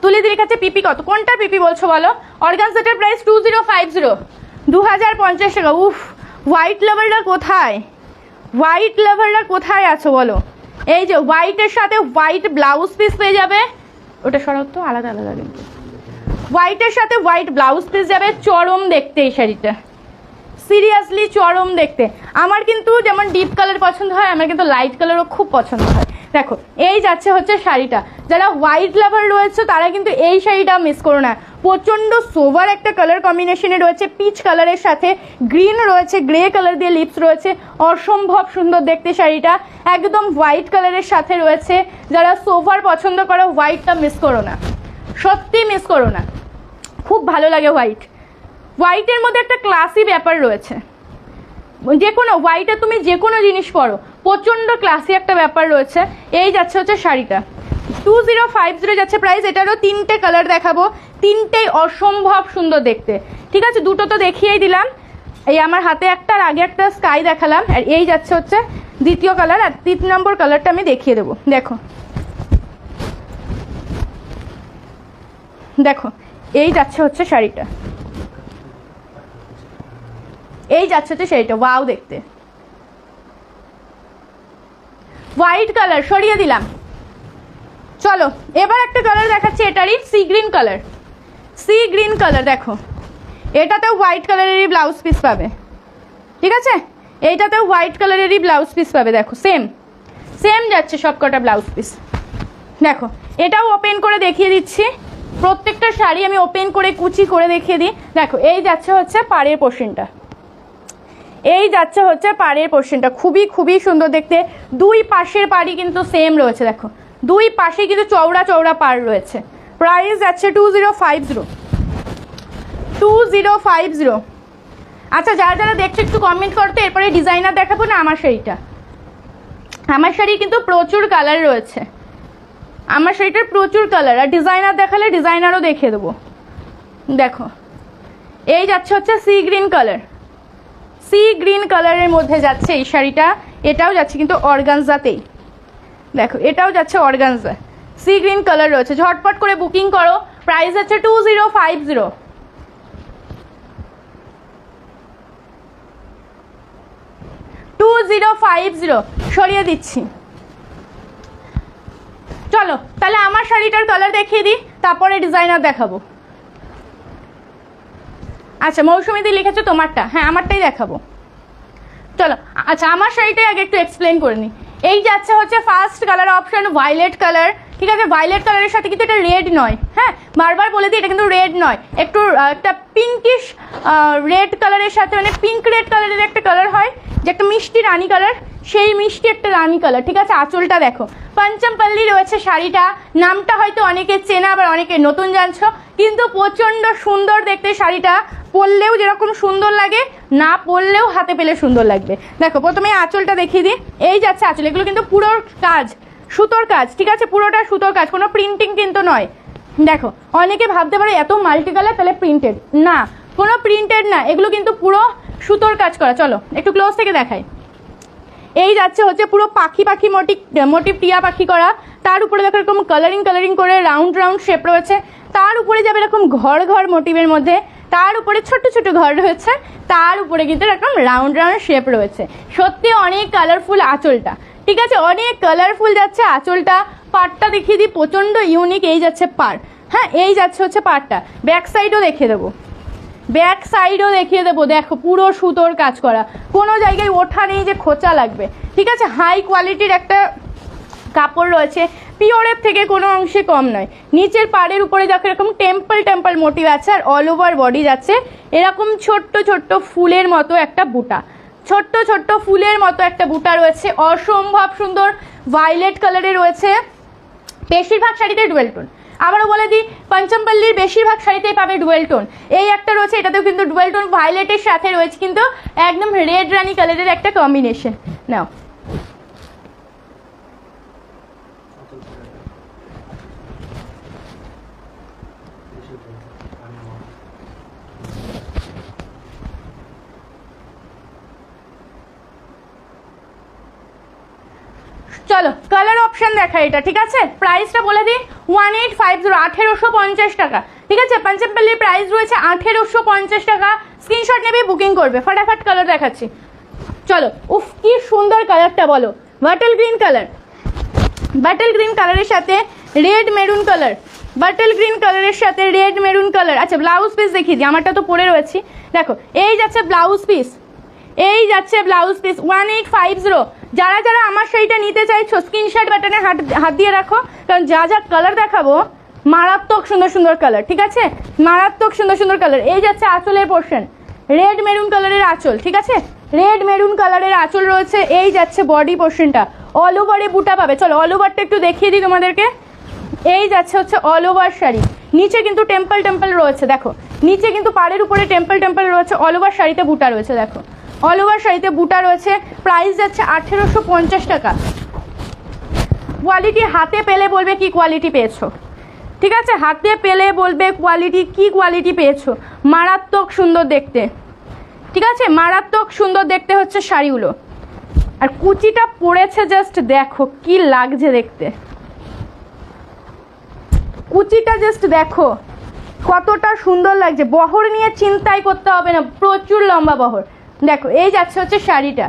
তুলে দিয়ে কাছে পিপি কত, কোনটা পিপি বলছো বলো? অর্গানজাটার প্রাইস 2050, 2050 টাকা। উফ, হোয়াইট লাভাররা কোথায়, হোয়াইট লাভাররা কোথায় আছো বলো? এই যে হোয়াইটের সাথে হোয়াইট ব্লাউজ পিস পেয়ে যাবে, ওটা সরাও তো, আলাদা আলাদা কিন্তু। হোয়াইটের সাথে হোয়াইট ব্লাউজ পিস যাবে, চরম দেখতে এই শাড়িটা, সিরিয়াসলি চরম দেখতে। আমার কিন্তু যেমন ডিপ কালার পছন্দ হয়, আমার কিন্তু লাইট কালারও খুব পছন্দ হয়। দেখো এই যাচ্ছে হচ্ছে শাড়িটা, যারা হোয়াইট লাভার রয়েছে তারা কিন্তু এই শাড়িটা মিস করো না। প্রচণ্ড সোভার একটা কালার কম্বিনেশনে রয়েছে, পিচ কালারের সাথে গ্রিন রয়েছে, গ্রে কালার দিয়ে লিপস রয়েছে, অসম্ভব সুন্দর দেখতে শাড়িটা, একদম হোয়াইট কালারের সাথে রয়েছে। যারা সোভার পছন্দ করো হোয়াইটটা মিস করো না, সত্যি মিস করো না, খুব ভালো লাগে হোয়াইট। হোয়াইটের মধ্যে একটা ক্লাসি ব্যাপার রয়েছে, যে কোনো হোয়াইটে তুমি যে কোনো জিনিস পরো, প্রচণ্ড ক্লাসি একটা ব্যাপার রয়েছে। এই যাচ্ছে হচ্ছে শাড়িটা, 2050 যাচ্ছে প্রাইস। এটারও 3টে কালার দেখাবো, 3টেই অসম্ভব সুন্দর দেখতে, ঠিক আছে? দুটো তো দেখিয়েই দিলাম, এই আমার হাতে একটা আর আগে একটা স্কাই দেখালাম, আর এই যাচ্ছে হচ্ছে দ্বিতীয় কালার, আর 3 নম্বর কালারটা আমি দেখিয়ে দেবো। দেখো দেখো এই যাচ্ছে হচ্ছে শাড়িটা, এই যাচ্ছে হচ্ছে শাড়িটা, ওয়াও দেখতে, হোয়াইট কালার সরিয়ে দিলাম। চলো এবার একটা কালার দেখাচ্ছি, এটারই sea green colour, sea green colour. দেখো এটাতেও হোয়াইট কালারেরই ব্লাউজ পিস পাবে, ঠিক আছে? এইটাতেও হোয়াইট কালারেরই ব্লাউজ পিস পাবে। দেখো সেম সেম যাচ্ছে সব কটা ব্লাউজ পিস। দেখো এটাও ওপেন করে দেখিয়ে দিচ্ছি, প্রত্যেকটা শাড়ি আমি ওপেন করে কুচি করে দেখিয়ে দিই। দেখো এই যাচ্ছে হচ্ছে পাড়ের পোর্শনটা, এই যাচ্ছে হচ্ছে পাড়ের পোর্শনটা, খুবই খুবই সুন্দর দেখতে। দুই পাশের পাড়ি কিন্তু সেম রয়েছে, দেখো দুই পাশে কিন্তু চওড়া চওড়া পাড় রয়েছে। প্রাইস যাচ্ছে 2050। আচ্ছা যারা যারা দেখছো একটু কমেন্ট করতে, এরপরে ডিজাইনার দেখাবো না আমার শাড়িটা। আমার শাড়ি কিন্তু প্রচুর কালার রয়েছে, আমার শাড়িটার প্রচুর কালার, আর ডিজাইনার দেখালে ডিজাইনারও দেখিয়ে দেবো। দেখো এই যাচ্ছে হচ্ছে sea green colour, sea green কালারের মধ্যে যাচ্ছে এই শাড়িটা। এটাও যাচ্ছে কিন্তু অর্গানজাতেই, দেখো এটাও যাচ্ছে অর্গানজা, সি গ্রিন কালার রয়েছে। ঝটপট করে বুকিং করো, প্রাইস হচ্ছে 2050। সরিয়ে দিচ্ছি। চলো তাহলে আমার শাড়িটার কালার দেখিয়ে দিই, তারপরে ডিজাইনার দেখাবো। আচ্ছা মৌসুমিদি লিখেছো তোমারটা, হ্যাঁ আমারটাই দেখাবো। চলো আচ্ছা আমার শাড়িটাই আগে একটু এক্সপ্লেন করে নিই। এই যাচ্ছে হচ্ছে first colour option violet colour, ঠিক আছে। ভায়োলেট কালারের সাথে কিন্তু এটা রেড নয়, হ্যাঁ বারবার বলে দিই এটা কিন্তু রেড নয়, একটু একটা পিঙ্কিশ রেড কালারের সাথে, মানে পিঙ্ক রেড কালারের একটা কালার হয় যে একটা মিষ্টি রানী কালার, সেই মিষ্টি একটা রানী কালার, ঠিক আছে। আঁচলটা দেখো, পঞ্চমপল্লী রয়েছে শাড়িটা, নামটা হয়তো অনেকে চেনা আবার অনেকে নতুন জানছো, কিন্তু প্রচণ্ড সুন্দর দেখতে শাড়িটা, পরলেও যেরকম সুন্দর লাগে, না পরলেও হাতে পেলে সুন্দর লাগবে। দেখো প্রথমে আঁচলটা দেখিয়ে দিই, এই যাচ্ছে আঁচল, এগুলো কিন্তু পুরো কাজ সুতোর কাজ, ঠিক আছে, পুরোটা সুতোর কাজ, কোনো প্রিন্টিং কিন্তু নয়। দেখো অনেকে ভাবতে পারে এত মাল্টি কালার তাহলে প্রিন্টেড, না কোনো প্রিন্টেড না, এগুলো কিন্তু পুরো সুতোর কাজ করা। চলো একটু ক্লোজ থেকে দেখাই। এই যাচ্ছে হচ্ছে পুরো পাখি পাখি মোটিভ টিয়া পাখি করা, তার উপরে দেখো এরকম কালারিং করে রাউন্ড শেপ রয়েছে, তার উপরে যাবে এরকম ঘর মোটিভের মধ্যে, তার উপরে ছোট ছোট ঘর রয়েছে, তার উপরে কিন্তু এরকম রাউন্ড শেপ রয়েছে। সত্যি অনেক কালারফুল আঁচলটা, ঠিক আছে, অনেক কালারফুল যাচ্ছে আঁচলটা। পাড়টা দেখিয়ে দিই, প্রচণ্ড ইউনিক। এই যাচ্ছে পাড়, হ্যাঁ এই যাচ্ছে হচ্ছে পাড়টা। ব্যাক সাইডও দেখিয়ে দেবো, দেখো পুরো সুতোর কাজ করা, কোনো জায়গায় ওঠা নেই যে খোঁচা লাগবে, ঠিক আছে। হাই কোয়ালিটির একটা কাপড় রয়েছে, পিওরের থেকে কোনো অংশে কম নয়। নিচের পাড়ের উপরে দেখো এরকম টেম্পল মোটিভ আছে, আর অল ওভার বডি যাচ্ছে এরকম ছোট্ট ফুলের মতো একটা বুটা, ছোট্ট ফুলের মতো একটা বুটা রয়েছে, অসম্ভব সুন্দর ভায়োলেট কালারে রয়েছে। বেশিরভাগ শাড়িতে ডুয়েল টোন, আবারও বলে দিই পঞ্চমপল্লীর বেশিরভাগ শাড়িতেই পাবে ডুয়েল টোন। এই একটা রয়েছে, এটাতেও কিন্তু ডুয়েল টোন, ভায়োলেটের সাথে রয়েছে কিন্তু একদম রেড রানী কালারের একটা কম্বিনেশন। নাও চলো কালার অপশন দেখা এটা, ঠিক আছে। প্রাইসটা বলে দিই 1850, 1850 টাকা, ঠিক আছে। পঞ্চমপল্লির প্রাইস রয়েছে 1850 টাকা। স্ক্রিনশট নেবে বুকিং করবে, ফটাফট কালার দেখাচ্ছি। চলো, উফ কি সুন্দর কালারটা বলো, বাটল গ্রিন কালারের সাথে রেড মেরুন কালার, আচ্ছা ব্লাউজ পিস দেখিয়ে দিই, আমারটা তো পরে রয়েছি। দেখো এই যাচ্ছে ব্লাউজ পিস, 1850। যারা আমার শাড়িটা নিতে চাইছো স্ক্রিনশট বাটনে হাত দিয়ে রাখো, কারণ যা কালার দেখাবো মারাত্মক সুন্দর কালার, ঠিক আছে, মারাত্মক সুন্দর কালার। এই যাচ্ছে আঁচলের পোর্শন, রেড মেরুন কালারের আঁচল, ঠিক আছে, রেড মেরুন কালারের আঁচল রয়েছে। এই যাচ্ছে বডি পোর্শনটা, অল ওভারে বুটা পাবে। চলো অল ওভারটা একটু দেখিয়ে দিই তোমাদেরকে। এই যাচ্ছে হচ্ছে অল ওভার শাড়ি, নিচে কিন্তু টেম্পল রয়েছে, দেখো নিচে কিন্তু পাড়ের উপরে টেম্পল রয়েছে, অল ওভার শাড়িতে বুটা রয়েছে, দেখো অল ওভার শাড়িতে বুটা রয়েছে। প্রাইস যাচ্ছে 1850 টাকা। কোয়ালিটি হাতে পেলে বলবে কি কোয়ালিটি পেয়েছো, ঠিক আছে, হাতে পেলে বলবে কি কোয়ালিটি পেয়েছো। মারাত্মক সুন্দর দেখতে, ঠিক আছে, মারাত্মক সুন্দর দেখতে হচ্ছে শাড়িগুলো। আর কুচিটা পড়েছে জাস্ট দেখো কি লাগছে দেখতে, কুচিটা জাস্ট দেখো কতটা সুন্দর লাগছে। বহর নিয়ে চিন্তাই করতে হবে না, প্রচুর লম্বা বহর। দেখো এই যাচ্ছে হচ্ছে শাড়িটা,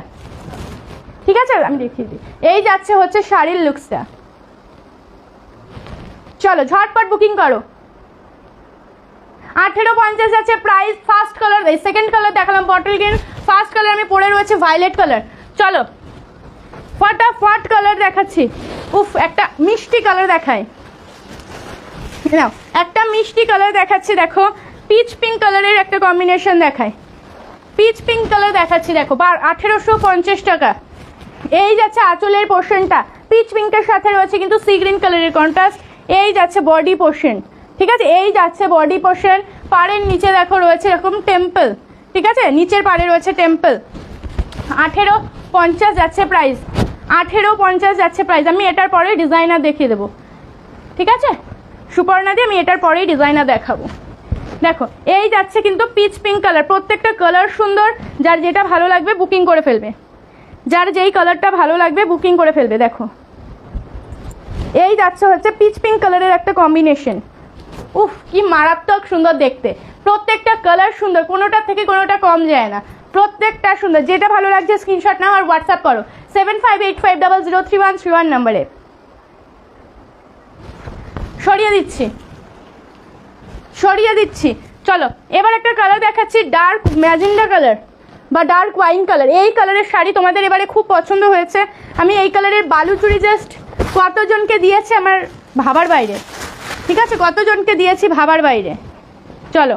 ঠিক আছে, আমি দেখিয়ে দিই। এই যাচ্ছে হচ্ছে শাড়ির লুকসটা। চলো ঝটপট বুকিং করো। 1850 যাচ্ছে price. First colour, second colour দেখালাম বটল গ্রিন, ফার্স্ট কালার আমি পরে রয়েছে ভায়োলেট কালার। চলো ফটাফট কালার দেখাচ্ছি। উফ একটা মিষ্টি কালার দেখায়, নাও একটা মিষ্টি কালার দেখাচ্ছি। দেখো পিচ পিঙ্ক কালারের একটা কম্বিনেশন দেখায়, পিচ পিঙ্ক কালার দেখাচ্ছি, দেখো 1850 টাকা। এই যাচ্ছে আঁচলের পোর্শনটা, পিচ পিঙ্কের সাথে রয়েছে কিন্তু সি গ্রিন কালারের কন্ট্রাস্ট। এই যাচ্ছে বডি পোর্শন, ঠিক আছে, এই যাচ্ছে বডি পোর্শন। পাড়ের নিচে দেখো রয়েছে এরকম টেম্পল, ঠিক আছে, নিচের পাড়ে রয়েছে টেম্পল। 1850 যাচ্ছে প্রাইস, 1850 যাচ্ছে প্রাইস। আমি এটার পরে ডিজাইনার দেখিয়ে দেবো, ঠিক আছে, সুপর্ণা দিয়ে আমি এটার পরেই ডিজাইনার দেখাবো। দেখো এই যাচ্ছে কিন্তু পিচ পিঙ্ক কালার, প্রত্যেকটা কালার সুন্দর। যার যেটা ভালো লাগবে বুকিং করে ফেলবে, যার যেই কালারটা ভালো লাগবে বুকিং করে ফেলবে। দেখো এই যাচ্ছে হচ্ছে পিচ পিঙ্ক কালারের একটা কম্বিনেশন। উফ কি মারাত্মক সুন্দর দেখতে, প্রত্যেকটা কালার সুন্দর, কোনোটার থেকে কোনোটা কম যায় না, প্রত্যেকটা সুন্দর। যেটা ভালো লাগছে স্ক্রিনশট নাও আর হোয়াটসঅ্যাপ করো 7585003131 নম্বরে। সরিয়ে দিচ্ছি। চলো এবার একটা কালার দেখাচ্ছি, ডার্ক ম্যাজেন্ডা কালার, বা ডার্ক ওয়াইন কালার, এই কালারের শাড়ি তোমাদের এবারে খুব পছন্দ হয়েছে। আমি এই কালারের বালুচুরি জাস্ট কতজনকে দিয়েছি আমার ভাবার বাইরে, ঠিক আছে, কতজনকে দিয়েছি ভাবার বাইরে। চলো,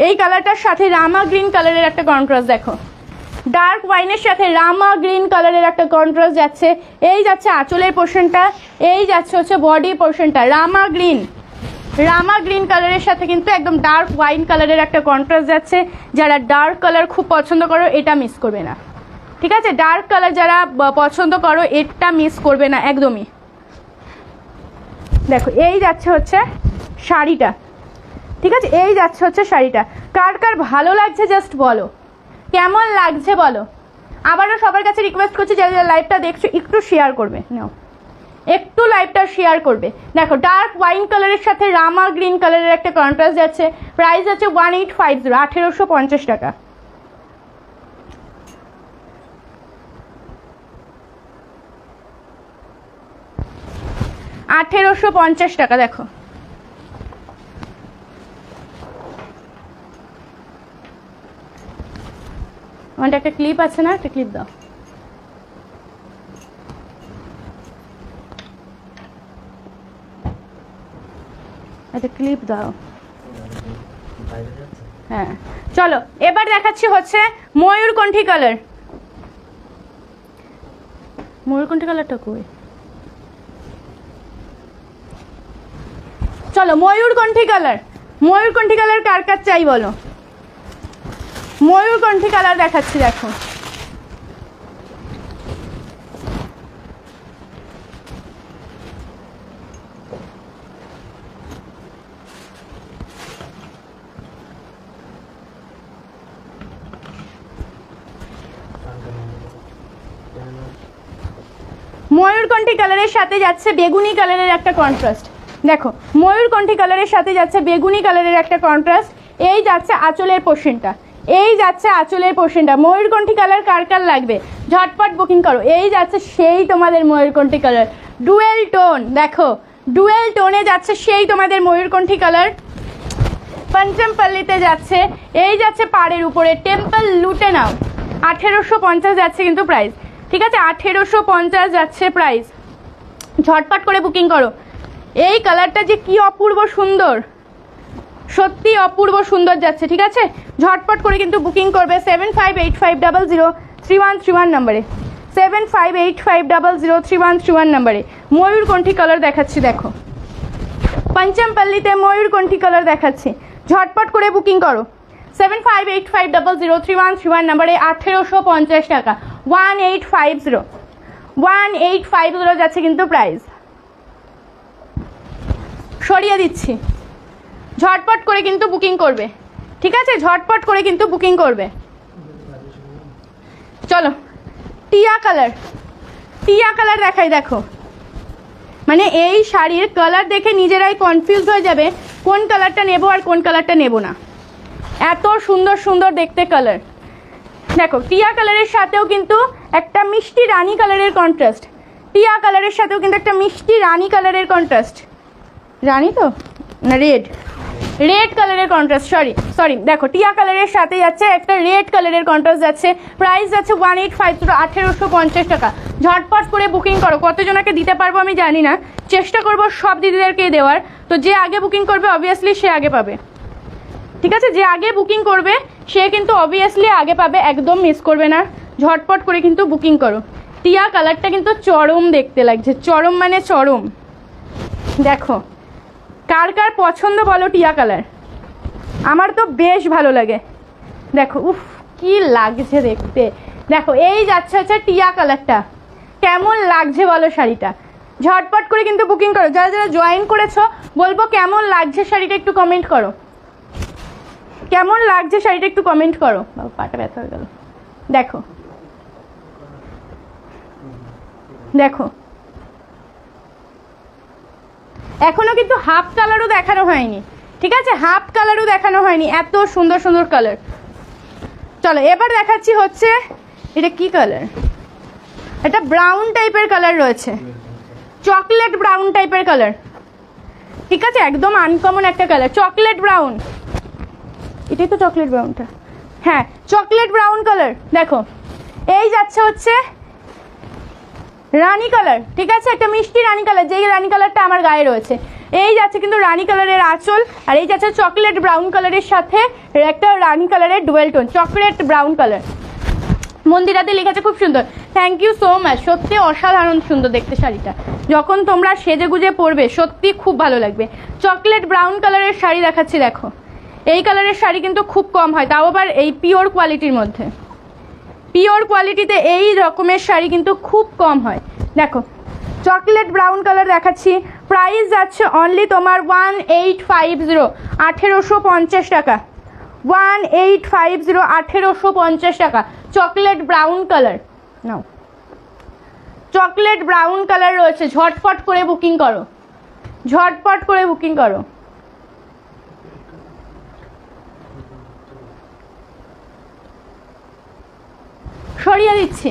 এই কালারটার সাথে রামা গ্রিন কালারের একটা কন্ট্রাস্ট দেখো, ডার্ক ওয়াইনের সাথে রামা গ্রিন কালারের একটা কন্ট্রাস্ট যাচ্ছে। এই যাচ্ছে আঁচলের পোর্শনটা, এই যাচ্ছে হচ্ছে বডি পোর্শনটা, রামা গ্রিন কালারের সাথে কিন্তু একদম ডার্ক ওয়াইন কালারের একটা কন্ট্রাস্ট যাচ্ছে। যারা ডার্ক কালার খুব পছন্দ করো এটা মিস করবে না, ঠিক আছে, ডার্ক কালার যারা পছন্দ করো এটা মিস করবে না একদমই। দেখো এই যাচ্ছে হচ্ছে শাড়িটা, ঠিক আছে, এই যাচ্ছে হচ্ছে শাড়িটা। কার কার ভালো লাগছে জাস্ট বলো, কেমন লাগছে বলো। আবারও সবার কাছে রিকোয়েস্ট করছি যারা যারা লাইভটা দেখছো একটু শেয়ার করবে, নাও একটু লাইভটা শেয়ার করবে। দেখো ডার্ক ওয়াইন কালারের সাথে রামা গ্রিন কালারের একটা কন্ট্রাস্ট যাচ্ছে। প্রাইস আছে 1850, 1850 টাকা। টাকা। দেখো আমার একটা ক্লিপ আছে না, একটা ক্লিপ দাও। একটা ক্লিপ দাও। হ্যাঁ চলো, এবার দেখাচ্ছি হচ্ছে ময়ূরকণ্ঠী কালার। ময়ূরকণ্ঠী কালারটা কই? চলো ময়ূরকণ্ঠী কালার, ময়ূরকণ্ঠী কালার কার কার চাই বলো। ময়ূরকণ্ঠী কালার দেখাচ্ছি, দেখো ময়ূরকণ্ঠী কালারের সাথে যাচ্ছে বেগুনি কালারের একটা কন্ট্রাস্ট। দেখো ময়ূরকণ্ঠী কালারের সাথে যাচ্ছে বেগুনি কালারের একটা কন্ট্রাস্ট। এই যাচ্ছে আঁচলের পোর্শনটা, এই যাচ্ছে আঁচলের পোর্শনটা। ময়ূরকণ্ঠী কালার কার কার লাগবে ঝটপট বুকিং করো। এই যাচ্ছে সেই তোমাদের ময়ূরকণ্ঠী কালার, ডুয়েল টোন। দেখো ডুয়েল টোনে যাচ্ছে সেই তোমাদের ময়ূরকণ্ঠী কালার। পঞ্চমপল্লিতে যাচ্ছে, এই যাচ্ছে পাড়ের উপরে টেম্পল লুটে নাও। 1850 যাচ্ছে কিন্তু প্রাইস, ঠিক আছে, 1850 যাচ্ছে প্রাইস। ঝটপট করে বুকিং করো। এই কালারটা যে কি অপূর্ব সুন্দর, সত্যি অপূর্ব সুন্দর যাচ্ছে, ঠিক আছে, ঝটপট করে কিন্তু বুকিং করবে 7585003131 নম্বরে, 7585003131 নম্বরে। ময়ূরকণ্ঠী কালার দেখাচ্ছি, দেখো পঞ্চমপল্লিতে ময়ূরকণ্ঠী কালার দেখাচ্ছি। ঝটপট করে বুকিং করো 7585003131 নম্বরে। 1850 টাকা, 1850 যাচ্ছে কিন্তু প্রাইস। সরিয়ে দিচ্ছি, ঝটপট করে কিন্তু বুকিং করবে, ঠিক আছে, ঝটপট করে কিন্তু বুকিং করবে। চলো টিয়া কালার, টিয়া কালার দেখাই। দেখো মানে এই শাড়ির কালার দেখে নিজেরাই কনফিউজ হয়ে যাবে কোন কালারটা নেব আর কোন কালারটা নেব না, এত সুন্দর সুন্দর দেখতে কালার। দেখো টিয়া কালারের সাথেও কিন্তু একটা মিষ্টি রানী কালারের কন্ট্রাস্ট, টিয়া কালারের সাথেও কিন্তু একটা মিষ্টি রানী কালারের কন্ট্রাস্ট, রানী তো না রেড, রেড কালারের কন্ট্রাস্ট, সরি দেখো টিয়া কালারের সাথে যাচ্ছে একটা রেড কালারের কন্ট্রাস্ট যাচ্ছে। প্রাইস যাচ্ছে 1850, 1850 টাকা। ঝটপট করে বুকিং করো। কতজনকে দিতে পারবো আমি জানি না, চেষ্টা করবো সব দিদিদেরকেই দেওয়ার। তো যে আগে বুকিং করবে অবভিয়াসলি সে আগে পাবে, ঠিক আছে, যে আগে বুকিং করবে সে কিন্তু অবভিয়াসলি আগে পাবে, একদম মিস করবে না। ঝটপট করে কিন্তু বুকিং করো। টিয়া কালারটা কিন্তু চরম দেখতে লাগছে, চরম মানে চরম। দেখো কার কার পছন্দ বলো টিয়া কালার, আমার তো বেশ ভালো লাগে। দেখো উফ কি লাগছে দেখতে। দেখো এই যাচ্ছে হচ্ছে টিয়া কালারটা, কেমন লাগছে বলো শাড়িটা। ঝটপট করে কিন্তু বুকিং করো। যারা যারা জয়েন করেছো বলবো কেমন লাগছে শাড়িটা একটু কমেন্ট করো, কেমন লাগছে শাড়িটা একটু কমেন্ট করো। বাবা পাটা ব্যথা হয়ে গেল। দেখো দেখো এখনো কিন্তু হাফ কালারও দেখানো হয়নি, ঠিক আছে, হাফ কালারও দেখানো হয়নি, এত সুন্দর সুন্দর কালার। চলো এবার দেখাচ্ছি হচ্ছে এটা কি কালার, এটা ব্রাউন টাইপের কালার রয়েছে, চকলেট ব্রাউন টাইপের কালার, ঠিক আছে, একদম আনকমন একটা কালার, চকলেট ব্রাউন। এটাই তো চকলেট ব্রাউনটা, হ্যাঁ চকলেট ব্রাউন কালার, দেখো এই যাচ্ছে হচ্ছে রানী কালার, ঠিক আছে, একটা মিষ্টি রানী কালার, যেই রানী কালারটা আমার গায়ে রয়েছে। এই যাচ্ছে কিন্তু রানী কালারের আঁচল, আর এই যাচ্ছে চকলেট ব্রাউন কালারের সাথে একটা রানী কালারের dual tone, chocolate brown colour. মন্দিরাতে লিখেছে খুব সুন্দর, থ্যাংক ইউ সো মাচ, সত্যি অসাধারণ সুন্দর দেখতে শাড়িটা, যখন তোমরা সেজে গুজে পরবে সত্যি খুব ভালো লাগবে। চকলেট ব্রাউন কালারের শাড়ি দেখাচ্ছি, দেখো এই কালারের শাড়ি কিন্তু খুব কম হয়, তাও আবার এই পিওর কোয়ালিটির মধ্যে, পিওর কোয়ালিটিতে এই রকমের শাড়ি কিন্তু খুব কম হয়। দেখো চকলেট ব্রাউন কালার দেখাচ্ছি, প্রাইস যাচ্ছে অনলি তোমার 1850, 1850 টাকা, 1850, 1850 টাকা। চকলেট ব্রাউন কালার, নাও চকলেট ব্রাউন কালার রয়েছে, ঝটপট করে বুকিং করো, ঝটপট করে বুকিং করো। সরিয়ে দিচ্ছি।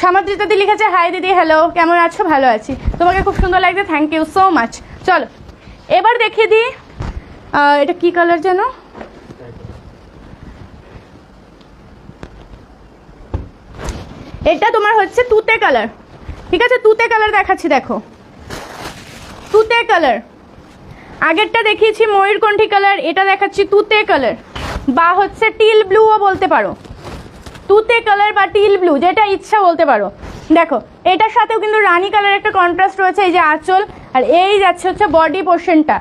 সামাদ্রিতাদি লিখেছে হাই দিদি, হ্যালো, কেমন আছো? ভালো আছি, তোমাকে খুব সুন্দর লাগছে, থ্যাংক ইউ সো মাচ। চলো এবার দেখিয়ে দিই, এটা কি কালার যেন, এটা তোমার হচ্ছে তুতে কালার, ঠিক আছে, তুতে কালার দেখাচ্ছি, দেখো তুতে কালার। আগেরটা দেখিয়েছি ময়ূরকণ্ঠী কালার, এটা দেখাচ্ছি তুতে কালার, বা হচ্ছে টিল ব্লুও বলতে পারো, তুতে কালার বা টিল ব্লু, যেটা ইচ্ছা বলতে পারো। দেখো এটার সাথেও কিন্তু রানী কালার একটা কন্ট্রাস্ট রয়েছে, এই যে আঁচল, আর এই যাচ্ছে হচ্ছে বডি পোর্শনটা,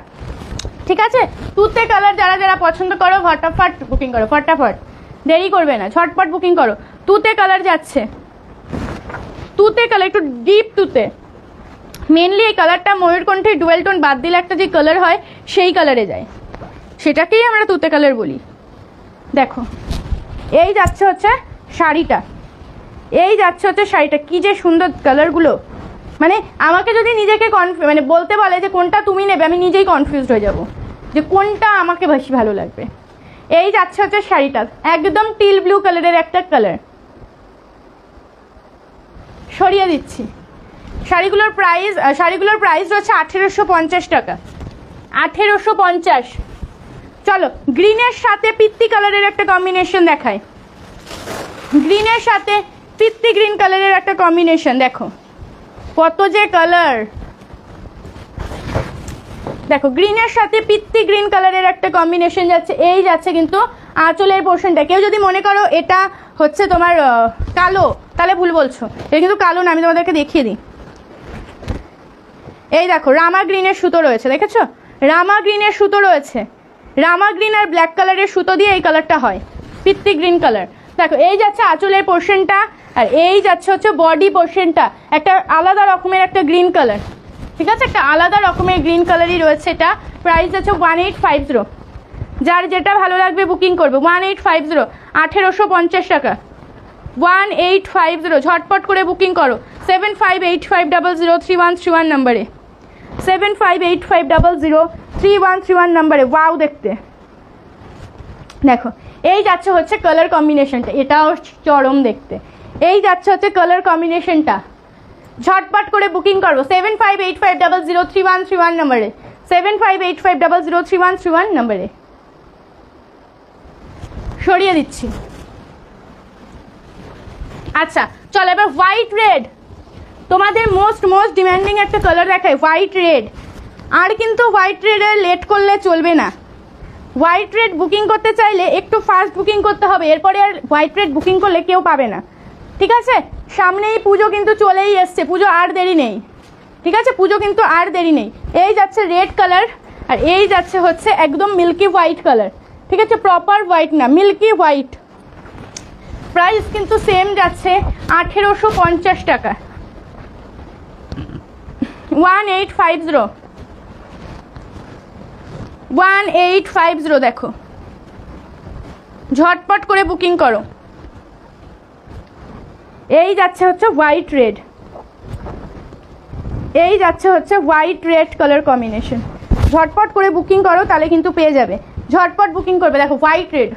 ঠিক আছে। তুতে কালার যারা যারা পছন্দ করো ফটাফট বুকিং করো, ফটাফট, দেরি করবে না, ঝটপট বুকিং করো। তুতে কালার যাচ্ছে, তুতে কালার একটু ডিপ তুতে, মেনলি এই কালারটা ময়ূরকণ্ঠের ডুয়েল টোন বাদ দিলে একটা যে কালার হয় সেই কালারে যায়, সেটাকেই আমরা তুতে কালার বলি। দেখো এই যাচ্ছে হচ্ছে শাড়িটা, এই যাচ্ছে হচ্ছে শাড়িটা, কি যে সুন্দর কালারগুলো, মানে আমাকে যদি নিজেকে মানে বলতে বলে যে কোনটা তুমি নেবে, আমি নিজেই কনফিউজড হয়ে যাব যে কোনটা আমাকে বেশি ভালো লাগবে। এই যাচ্ছে হচ্ছে শাড়িটা, একদম টিল ব্লু কালারের একটা কালার। সরিয়ে দিচ্ছি। শাড়িগুলোর প্রাইস রয়েছে 1850 টাকা, 1850। চলো গ্রিনের সাথে পিত্তি কালারের একটা কম্বিনেশন দেখায়, গ্রিনের সাথে পিত্তি গ্রিন কালারের একটা কম্বিনেশন, দেখো কত যে কালার, দেখো গ্রিনের সাথে পিত্তি গ্রিন কালারের একটা কম্বিনেশন যাচ্ছে। এই যাচ্ছে কিন্তু আঁচলের পোর্শনটা, কেউ যদি মনে করো এটা হচ্ছে তোমার কালো, তাহলে ভুল বলছো, এটা কিন্তু কালো না, আমি তোমাদেরকে দেখিয়ে দিই। এই দেখো রামা গ্রিনের সুতো রয়েছে, দেখেছো রামা গ্রিনের সুতো রয়েছে, রামা গ্রিন আর ব্ল্যাক কালারের সুতো দিয়ে এই কালারটা হয়, পিত্তি গ্রিন কালার। দেখো এই যাচ্ছে আঁচলের পোর্শনটা, আর এই যাচ্ছে হচ্ছে বডি পোর্শনটা, একটা আলাদা রকমের একটা গ্রিন কালার, ঠিক আছে, একটা আলাদা রকমের গ্রিন কালারই রয়েছে। এটা প্রাইস আছে 1850, যার যেটা ভালো লাগবে বুকিং করবে। 1850, 1850 টাকা, 1850, ঝটপট করে বুকিং করো। 7585003131 নম্বরে, 7585003131 নম্বরে। ওয়াও দেখতে, দেখো এই যাচ্ছে হচ্ছে কালার কম্বিনেশনটা, এটাও চরম দেখতে। এই যাচ্ছে হচ্ছে কালার কম্বিনেশনটা, ঝটপট করে বুকিং করবো 7585003131 নম্বরে, 7585003131 নম্বরে। সরিয়ে দিচ্ছি। আচ্ছা চলো এবার হোয়াইট রেড, তোমাদের মোস্ট ডিমান্ডিং একটা কালার দেখায়, হোয়াইট রেড। আর কিন্তু হোয়াইট রেডে লেট করলে চলবে না, হোয়াইট রেড বুকিং করতে চাইলে একটু ফাস্ট বুকিং করতে হবে, এরপরে আর হোয়াইট রেড বুকিং করলে কেউ পাবে না, ঠিক আছে। সামনেই পুজো কিন্তু চলেই এসছে, পুজো আর দেরি নেই, ঠিক আছে, পুজো কিন্তু আর দেরি নেই। এই যাচ্ছে রেড কালার, আর এই যাচ্ছে হচ্ছে একদম মিল্কি হোয়াইট কালার, ঠিক আছে, প্রপার হোয়াইট না, মিল্কি হোয়াইট। প্রাইস কিন্তু সেম যাচ্ছে 1850 টাকা, 1850, 1850। দেখো ঝটপট করে বুকিং করো। এই যাচ্ছে হচ্ছে হোয়াইট রেড, এই যাচ্ছে হচ্ছে হোয়াইট রেড কালার কম্বিনেশন, ঝটপট করে বুকিং করো তাহলে কিন্তু পেয়ে যাবে, ঝটপট বুকিং করবে। দেখো হোয়াইট রেড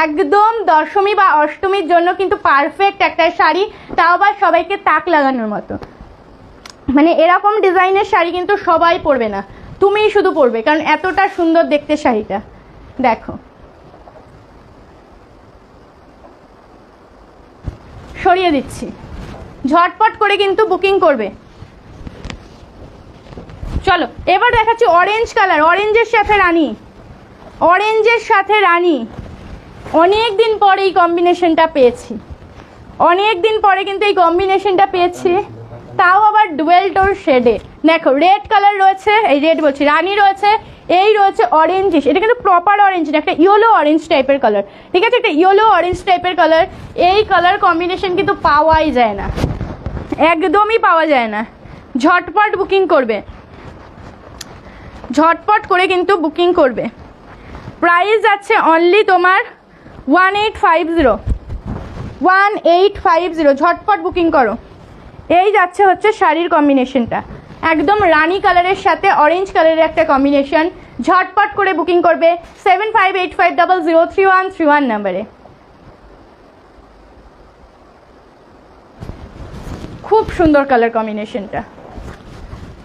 একদম দশমী বা অষ্টমীর জন্য কিন্তু পারফেক্ট একটা শাড়ি, তাও আবার সবাইকে তাক লাগানোর মতো, মানে এরকম ডিজাইনের শাড়ি কিন্তু সবাই পরবে না, তুমিই শুধু পরবে, কারণ এতটা সুন্দর দেখতে শাড়িটা। দেখো সরিয়ে দিচ্ছি, ঝটপট করে কিন্তু বুকিং করবে। চলো এবার দেখাচ্ছি অরেঞ্জ কালার, অরেঞ্জের সাথে রানী, অরেঞ্জের সাথে রানী। অনেক দিন পরে এই কম্বিনেশনটা পেয়েছি, অনেক দিন পরে কিন্তু এই কম্বিনেশনটা পেয়েছি, তাও আবার ডুয়েল টোর শেডে। দেখো রেড কালার রয়েছে, এই রেড বলছি রানী রয়েছে, এই রয়েছে অরেঞ্জ, এটা কিন্তু প্রপার অরেঞ্জ না, একটা ইয়েলো অরেঞ্জ টাইপের কালার, ঠিক আছে, একটা ইয়েলো অরেঞ্জ টাইপের কালার। এই কালার কম্বিনেশন কিন্তু পাওয়াই যায় না, একদমই পাওয়া যায় না। ঝটপট বুকিং করবে, ঝটপট করে কিন্তু বুকিং করবে। প্রাইস আছে অনলি তোমার 1850, 1850, ঝটপট বুকিং করো। এই যাচ্ছে হচ্ছে শাড়ির কম্বিনেশনটা, একদম রানী কালারের সাথে অরেঞ্জ কালারের একটা কম্বিনেশন। ঝটপট করে বুকিং করবে 7585003131 নাম্বারে। খুব সুন্দর কালার কম্বিনেশনটা।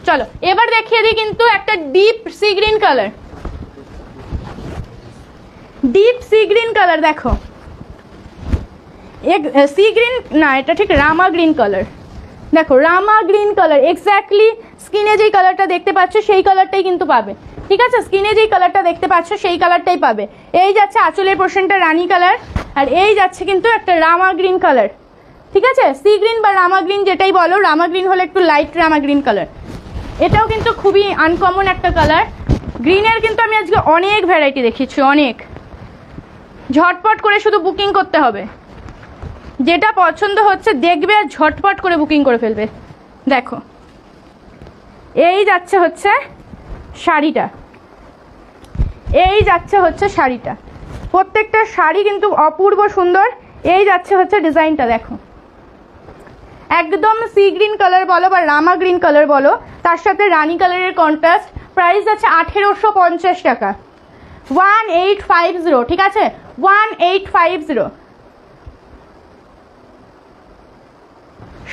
চলো এবার দেখিয়ে দিই কিন্তু একটা deep sea green colour, deep sea green colour. দেখো সি গ্রিন না, এটা ঠিক রামা গ্রিন কালার। দেখো রামা গ্রিন কালার, এক্স্যাক্টলি স্কিনে যেই কালারটা দেখতে পাচ্ছ সেই কালারটাই কিন্তু পাবে, ঠিক আছে, স্কিনে যেই কালারটা দেখতে পাচ্ছ সেই কালারটাই পাবে। এই যাচ্ছে আঁচলের পোর্শনটা রানী কালার, আর এই যাচ্ছে কিন্তু একটা রামা গ্রিন কালার, ঠিক আছে, সি গ্রিন বা রামা গ্রিন যেটাই বলো, রামা গ্রিন হলে একটু লাইট রামা গ্রিন কালার। এটাও কিন্তু খুবই আনকমন একটা কালার। গ্রিনের কিন্তু আমি আজকে অনেক ভ্যারাইটি দেখিয়েছি, অনেক। ঝটপট করে শুধু বুকিং করতে হবে, যেটা পছন্দ হচ্ছে দেখবে আর ঝটপট করে বুকিং করে ফেলবে। দেখো এই যাচ্ছে হচ্ছে শাড়িটা, এই যাচ্ছে হচ্ছে শাড়িটা, প্রত্যেকটা শাড়ি কিন্তু অপূর্ব সুন্দর। এই যাচ্ছে হচ্ছে ডিজাইনটা, দেখো একদম সি গ্রিন কালার বলো বা রামা গ্রিন কালার বলো, তার সাথে রানী কালারের কন্ট্রাস্ট। প্রাইস আছে 1850 টাকা, 1850, ঠিক আছে, 1850।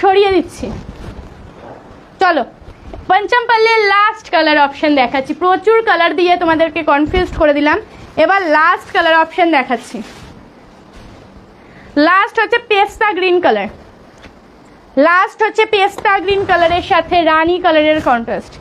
সরিয়ে দিচ্ছি। চলো পঞ্চম পাল্লের লাস্ট কালার অপশন দেখাচ্ছি, প্রচুর কালার দিয়ে তোমাদেরকে কনফিউজ করে দিলাম, এবার লাস্ট কালার অপশন দেখাচ্ছি। লাস্ট হচ্ছে পেস্তা গ্রিন কালার, লাস্ট হচ্ছে পেস্তা গ্রিন কালারের সাথে রানী কালারের কন্ট্রাস্ট,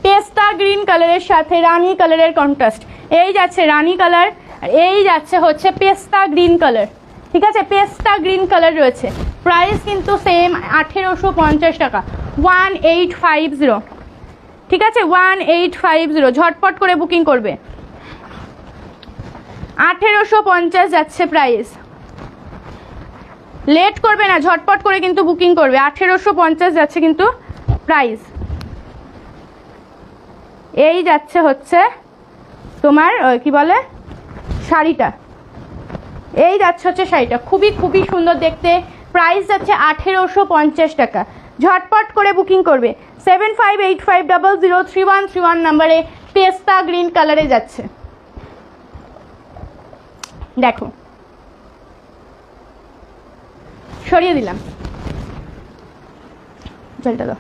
পেস্তা গ্রিন কালারের সাথে রানী কালারের কন্ট্রাস্ট। এই যাচ্ছে রানী কালার, আর এই যাচ্ছে হচ্ছে পেস্তা গ্রিন কালার, ঠিক আছে, পেস্তা গ্রিন কালার রয়েছে। প্রাইস কিন্তু সেম 1850 টাকা, 1850, ঠিক আছে, 1850। ঝটপট করে বুকিং করবে, 1850 যাচ্ছে প্রাইস, লেট করবে না, ঝটপট করে কিন্তু বুকিং করবে। 1850 যাচ্ছে কিন্তু প্রাইস। এই যাচ্ছে হচ্ছে তোমার কি বলে শাড়িটা, এই যাচ্ছে হচ্ছে শাড়িটা, খুবই খুবই সুন্দর দেখতে। প্রাইস যাচ্ছে 1850 টাকা, ঝটপট করে বুকিং করবে। 7585003131 নাম্বারে পেস্তা গ্রিন কালারে যাচ্ছে। দেখো সরিয়ে দিলাম, জলটা দাও।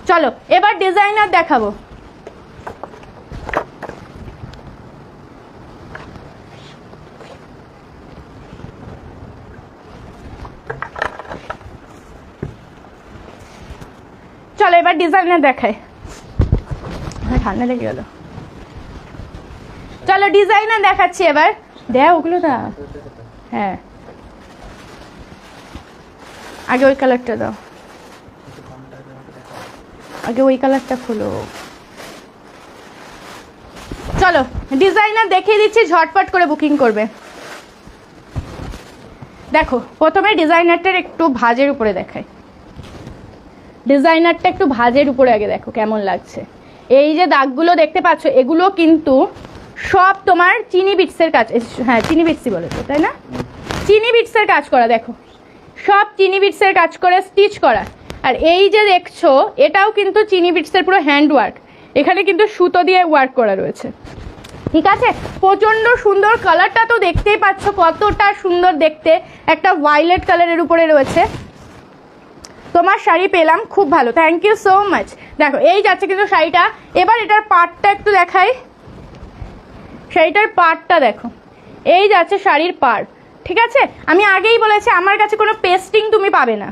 চলো এবার ডিজাইনার দেখাবো। চলো এবার ডিজাইনার দেখায়, ঠান্ডা লেগে গেল। চলো ডিজাইনার দেখাচ্ছি এবার, দেখ ওগুলো না, হ্যাঁ আগে ওই কালারটা দাও, আগে ওই কালারটা খোলো। চলো ডিজাইনার দেখিয়ে দিচ্ছি, ঝটপট করে বুকিং করবে। দেখো প্রথমে ডিজাইনারটার একটু ভাঁজের উপরে দেখায়, ডিজাইনারটা একটু ভাঁজের উপরে আগে দেখো কেমন লাগছে। এই যে দাগগুলো দেখতে পাচ্ছ এগুলো কিন্তু সব তোমার চিনি বিটসের কাজ, হ্যাঁ চিনি বিটসই বলে তো তাই না, চিনি বিটসের কাজ করা, দেখো সব চিনি বিটসের কাজ করে স্টিচ করা। আর এই যে দেখছো এটাও কিন্তু চিনি বিটসের পুরো হ্যান্ড ওয়ার্ক, এখানে কিন্তু সুতো দিয়ে ওয়ার্ক করা রয়েছে, ঠিক আছে, প্রচণ্ড সুন্দর। কালারটা তো দেখতেই পাচ্ছ কতটা সুন্দর দেখতে, একটা ভায়োলেট কালারের উপরে রয়েছে। তোমার শাড়ি পেলাম খুব ভালো, থ্যাংক ইউ সো মাচ। দেখো এই যাচ্ছে কিন্তু শাড়িটা। এবার এটার পাড়টা একটু দেখাই, শাড়িটার পাড়টা দেখো, এই যাচ্ছে শাড়ির পাড়, ঠিক আছে, আমি আগেই বলেছি আমার কাছে কোনো পেস্টিং তুমি পাবে না,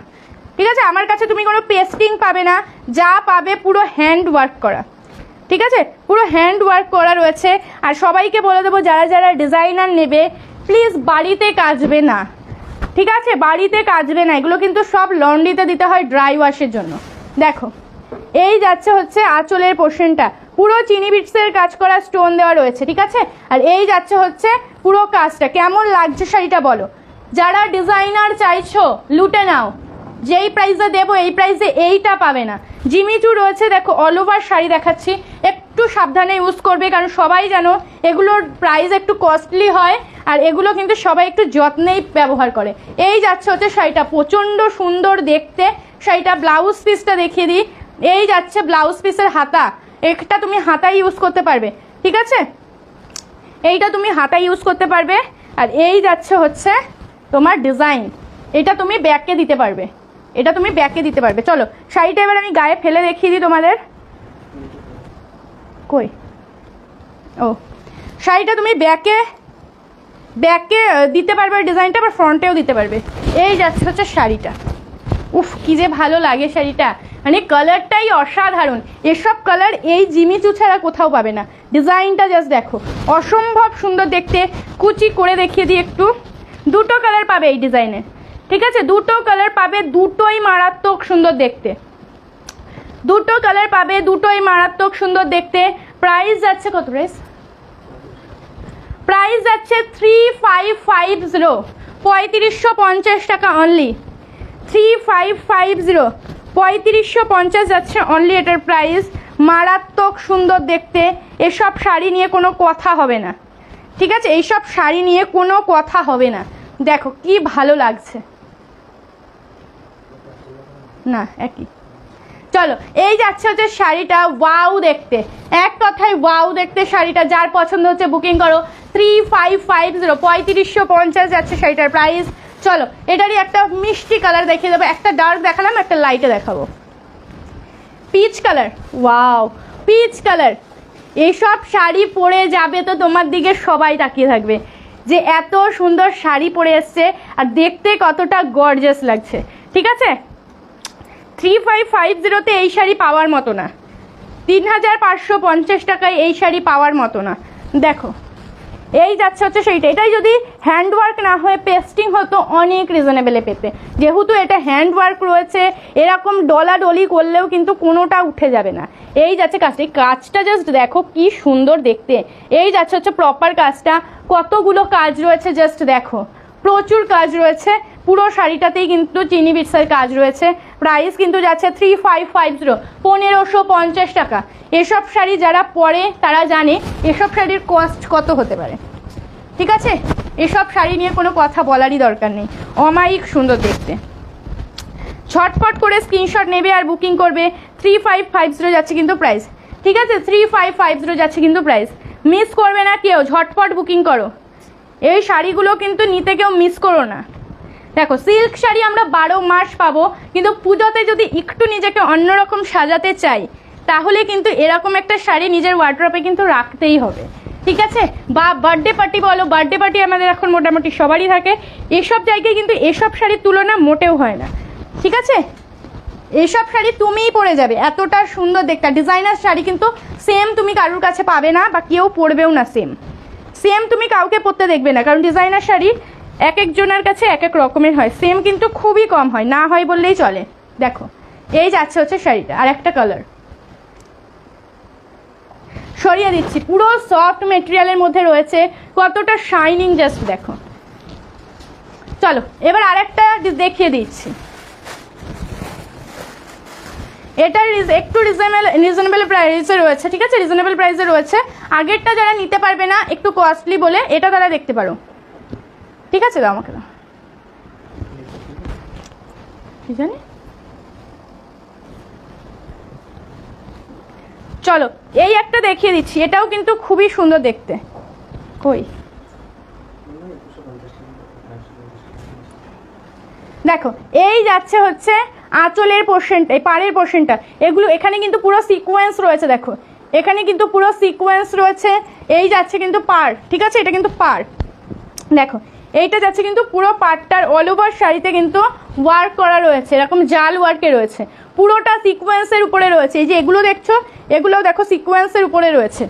ঠিক আছে, আমার কাছে তুমি কোনো পেস্টিং পাবে না, যা পাবে পুরো হ্যান্ড ওয়ার্ক করা, ঠিক আছে, পুরো হ্যান্ড ওয়ার্ক করা রয়েছে। আর সবাইকে বলে দেবো যারা যারা ডিজাইনার নেবে প্লিজ বাড়িতে কাচবে না, ঠিক আছে, বাড়িতে কাচবে না, এগুলো কিন্তু সব লন্ড্রিতে দিতে হয় ড্রাই ওয়াশের জন্য। দেখো এই যাচ্ছে হচ্ছে আঁচলের পোর্শনটা, পুরো চিনি বিটসের কাজ করা স্টোন দেওয়া রয়েছে, ঠিক আছে। আর এই যাচ্ছে হচ্ছে পুরো কাজটা, কেমন লাগছে শাড়িটা বলো। যারা ডিজাইনার চাইছো লুটে নাও, যেই প্রাইসে দেবো এই প্রাইসে এইটা পাবে না। জিমিচু রয়েছে, দেখো অল ওভার শাড়ি দেখাচ্ছি, একটু সাবধানে ইউজ করবে, কারণ সবাই জানো এগুলোর প্রাইস একটু কস্টলি হয়, আর এগুলো কিন্তু সবাই একটু যত্নেই ব্যবহার করে। এই যাচ্ছে হচ্ছে শাড়িটা, প্রচণ্ড সুন্দর দেখতে শাড়িটা। ব্লাউজ পিসটা দেখিয়ে দিই, এই যাচ্ছে ব্লাউজ পিসের হাতা, একটা তুমি হাতা ইউজ করতে পারবে, ঠিক আছে, এইটা তুমি হাতা ইউজ করতে পারবে। আর এই যাচ্ছে হচ্ছে তোমার ডিজাইন, এটা তুমি ব্যাকে দিতে পারবে, এটা তুমি ব্যাকে দিতে পারবে। চলো শাড়িটা এবার আমি গায়ে ফেলে দেখিয়ে দিই তোমাদের, কই, ও শাড়িটা তুমি ব্যাকে ব্যাকে দিতে পারবে ডিজাইনটা, আবার ফ্রন্টেও দিতে পারবে। এই যাচ্ছে হচ্ছে শাড়িটা, উফ কি যে ভালো লাগে শাড়িটা, মানে কালারটাই অসাধারণ, এসব কালার এই জিমিচু ছাড়া কোথাও পাবে না। ডিজাইনটা জাস্ট দেখো, অসম্ভব সুন্দর দেখতে। কুচি করে দেখিয়ে দিই একটু, দুটো কালার পাবে এই ডিজাইনের, ঠিক আছে, দুটো কালার পাবে, দুটোই মারাত্মক সুন্দর দেখতে, দুটো কালার পাবে, দুটোই মারাত্মক সুন্দর দেখতে। প্রাইস যাচ্ছে কত, প্রাইস যাচ্ছে 3550, 3550 টাকা অনলি, 3550, 3550 যাচ্ছে অনলি এটার প্রাইস। মারাত্মক সুন্দর দেখতে, এসব শাড়ি নিয়ে কোনো কথা হবে না, ঠিক আছে, এইসব শাড়ি নিয়ে কোনো কথা হবে না। দেখো কি ভালো লাগছে না, একই। চলো এই যাচ্ছে হচ্ছে শাড়িটা, ওয়াও দেখতে, এক কথায় ওয়াও দেখতে শাড়িটা। যার পছন্দ হচ্ছে বুকিং করো, 3550, 3550 যাচ্ছে শাড়িটার প্রাইস। চলো এটারই একটা মিষ্টি কালার দেখিয়ে দেবো, একটা ডার্ক দেখালাম, একটা লাইটে দেখাবো। Peach colour, wow peach colour, এইসব শাড়ি পরে যাবে তো তোমার দিকে সবাই তাকিয়ে থাকবে যে এত সুন্দর শাড়ি পরে এসছে আর দেখতে কতটা গর্জিয়াস লাগছে, ঠিক আছে। 3550-তে এই শাড়ি পাওয়ার মতো না, 3550 টাকায় এই শাড়ি পাওয়ার মতো না। দেখো এই যাচ্ছে হচ্ছে সেইটা, এটাই যদি হ্যান্ডওয়ার্ক না হয়ে পেস্টিং হতো অনেক রিজনেবলে পেতে, যেহেতু এটা হ্যান্ডওয়ার্ক রয়েছে, এরকম ডলাডলি করলেও কিন্তু কোনোটা উঠে যাবে না। এই যাচ্ছে কাজটা, এই কাজটা জাস্ট দেখো কি সুন্দর দেখতে। এই যাচ্ছে হচ্ছে প্রপার কাজটা, কতগুলো কাজ রয়েছে জাস্ট দেখো, প্রচুর কাজ রয়েছে, পুরো শাড়িটাতেই কিন্তু চিনি বিটসের কাজ রয়েছে। প্রাইস কিন্তু যাচ্ছে 3550, 1550 টাকা। এসব শাড়ি যারা পরে তারা জানে এসব শাড়ির কস্ট কত হতে পারে, ঠিক আছে, এসব শাড়ি নিয়ে কোনো কথা বলারই দরকার নেই, অমায়িক সুন্দর দেখতে। ঝটপট করে স্ক্রিনশট নেবে আর বুকিং করবে। 3550 যাচ্ছে কিন্তু প্রাইস, ঠিক আছে, 3550 যাচ্ছে কিন্তু প্রাইস, মিস করবে না কেউ, ঝটপট বুকিং করো। এই শাড়িগুলো কিন্তু নিতে কেউ মিস করো না। দেখো সিল্ক শাড়ি আমরা 12 মাস পাবো, কিন্তু পুজোতে যদি একটু নিজেকে অন্যরকম সাজাতে চাই তাহলে কিন্তু এরকম একটা শাড়ি নিজের ওয়ার্ড্রপে কিন্তু রাখতেই হবে, ঠিক আছে। বা বার্থডে পার্টি বলো, বার্থডে পার্টি আমাদের এখন মোটামুটি সবারই থাকে, এসব জায়গায় কিন্তু এসব শাড়ির তুলনা মোটেও হয় না, ঠিক আছে। এইসব শাড়ি তুমিই পরে যাবে, এতটা সুন্দর দেখতে। ডিজাইনার শাড়ি কিন্তু সেম তুমি কারোর কাছে পাবে না, বা কেউ পরবেও না সেম, সেম তুমি কাউকে পরতে দেখবে না, কারণ ডিজাইনার শাড়ি এক একজনের কাছে এক এক রকমের হয়, সেম কিন্তু খুবই কম হয়, না হয় বললেই চলে। দেখো এই যাচ্ছে হচ্ছে শাড়িটা, আর একটা কালার সরিয়ে দিচ্ছি, পুরো সফট মেটেরিয়ালের মধ্যে রয়েছে, কতটা শাইনিং জাস্ট দেখো। চলো এবার আরেকটা দেখিয়ে দিচ্ছি, এটা একটু রিজনেবল প্রাইসে রয়েছে, ঠিক আছে, রিজনেবল প্রাইসে রয়েছে। আগেরটা যারা নিতে পারবে না একটু কস্টলি বলে, এটা তারা দেখতে পারো, ঠিক আছে। দাও আমাকে, দাও, কি জানি। চলো এই একটা দেখিয়ে দিচ্ছি, এটাও কিন্তু খুবই সুন্দর দেখতে। কই দেখো এই যাচ্ছে হচ্ছে আঁচলের পোর্শনটা, এই পাড়ের পোর্শনটা, এগুলো এখানে কিন্তু পুরো সিকোয়েন্স রয়েছে, দেখো এখানে কিন্তু পুরো সিকোয়েন্স রয়েছে। এই যাচ্ছে কিন্তু পাড়, ঠিক আছে, এটা কিন্তু পাড়। দেখো এইটা যাচ্ছে কিন্তু পুরো পাটটার অল ওভার শাড়িতে কিন্তু ওয়ার্ক করা রয়েছে, এরকম জাল ওয়ার্কে রয়েছে, পুরোটা সিকোয়েন্সের উপরে রয়েছে। এই যে এগুলো দেখছো, এগুলোও দেখো সিকোয়েন্সের উপরে রয়েছে।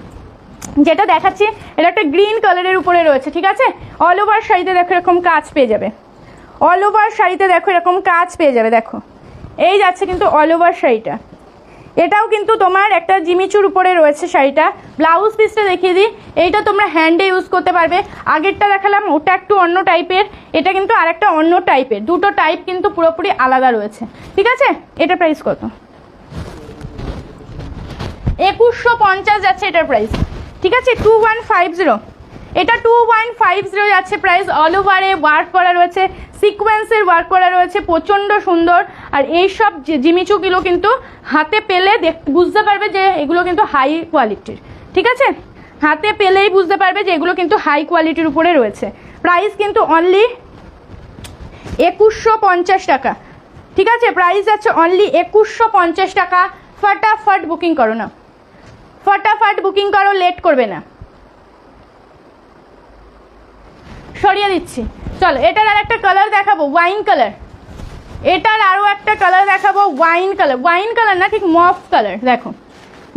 যেটা দেখাচ্ছি এটা একটা গ্রিন কালারের উপরে রয়েছে, ঠিক আছে। অল ওভার শাড়িতে দেখো এরকম কাজ পেয়ে যাবে, অল ওভার শাড়িতে দেখো এরকম কাজ পেয়ে যাবে। দেখো এই যাচ্ছে কিন্তু অল ওভার শাড়িটা, এটাও কিন্তু তোমার একটা জিমিচুর উপরে রয়েছে শাড়িটা। ব্লাউজ পিসটা দেখিয়ে দিই, এইটা তোমরা হ্যান্ডে ইউজ করতে পারবে। আগেরটা দেখালাম ওটা একটু অন্য টাইপের, এটা কিন্তু আর একটা অন্য টাইপের, দুটো টাইপ কিন্তু পুরোপুরি আলাদা রয়েছে, ঠিক আছে। এটা প্রাইস কত? 2150 যাচ্ছে এটার প্রাইস, ঠিক আছে। 2150, এটা 2150 যাচ্ছে প্রাইস। অল ওভারে ওয়ার্ক করা রয়েছে, সিকোয়েন্সের ওয়ার্ক করা রয়েছে, প্রচণ্ড সুন্দর। আর এইসব জিমিচুগুলো কিন্তু হাতে পেলে বুঝতে পারবে যে এগুলো কিন্তু হাই কোয়ালিটির, ঠিক আছে। হাতে পেলেই বুঝতে পারবে যে এগুলো কিন্তু হাই কোয়ালিটির উপরে রয়েছে। প্রাইস কিন্তু অনলি 2150 টাকা, ঠিক আছে। প্রাইস যাচ্ছে অনলি 2150 টাকা। ফটাফট বুকিং করো না, ফটাফট বুকিং করো, লেট করবে না। সরিয়ে দিচ্ছি। চলো এটার আর একটা কালার দেখাবো, ওয়াইন কালার। এটার আরও একটা কালার দেখাবো, ওয়াইন কালার। ওয়াইন কালার না, ঠিক মফ কালার। দেখো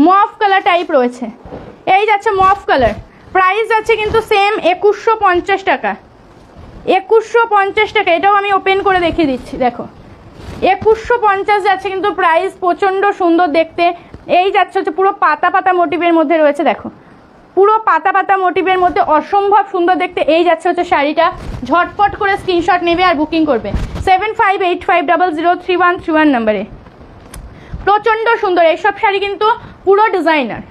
মফ কালার টাইপ রয়েছে, এই যাচ্ছে মফ কালার। প্রাইস যাচ্ছে কিন্তু সেম 2150 টাকা, 2150 টাকা। এটাও আমি ওপেন করে দেখিয়ে দিচ্ছি। দেখো 2150 যাচ্ছে কিন্তু প্রাইস, প্রচণ্ড সুন্দর দেখতে। এই যাচ্ছে হচ্ছে পুরো পাতা পাতা মোটিভের মধ্যে রয়েছে। দেখো পুরো পাতা পাতা মোটিভের মধ্যে অসম্ভব সুন্দর দেখতে। এই যাচ্ছে হচ্ছে শাড়িটা, ঝটপট করে স্ক্রিনশট নেবে আর বুকিং করবে 7585003131 নম্বরে। প্রচণ্ড সুন্দর এইসব শাড়ি, কিন্তু পুরো ডিজাইনার,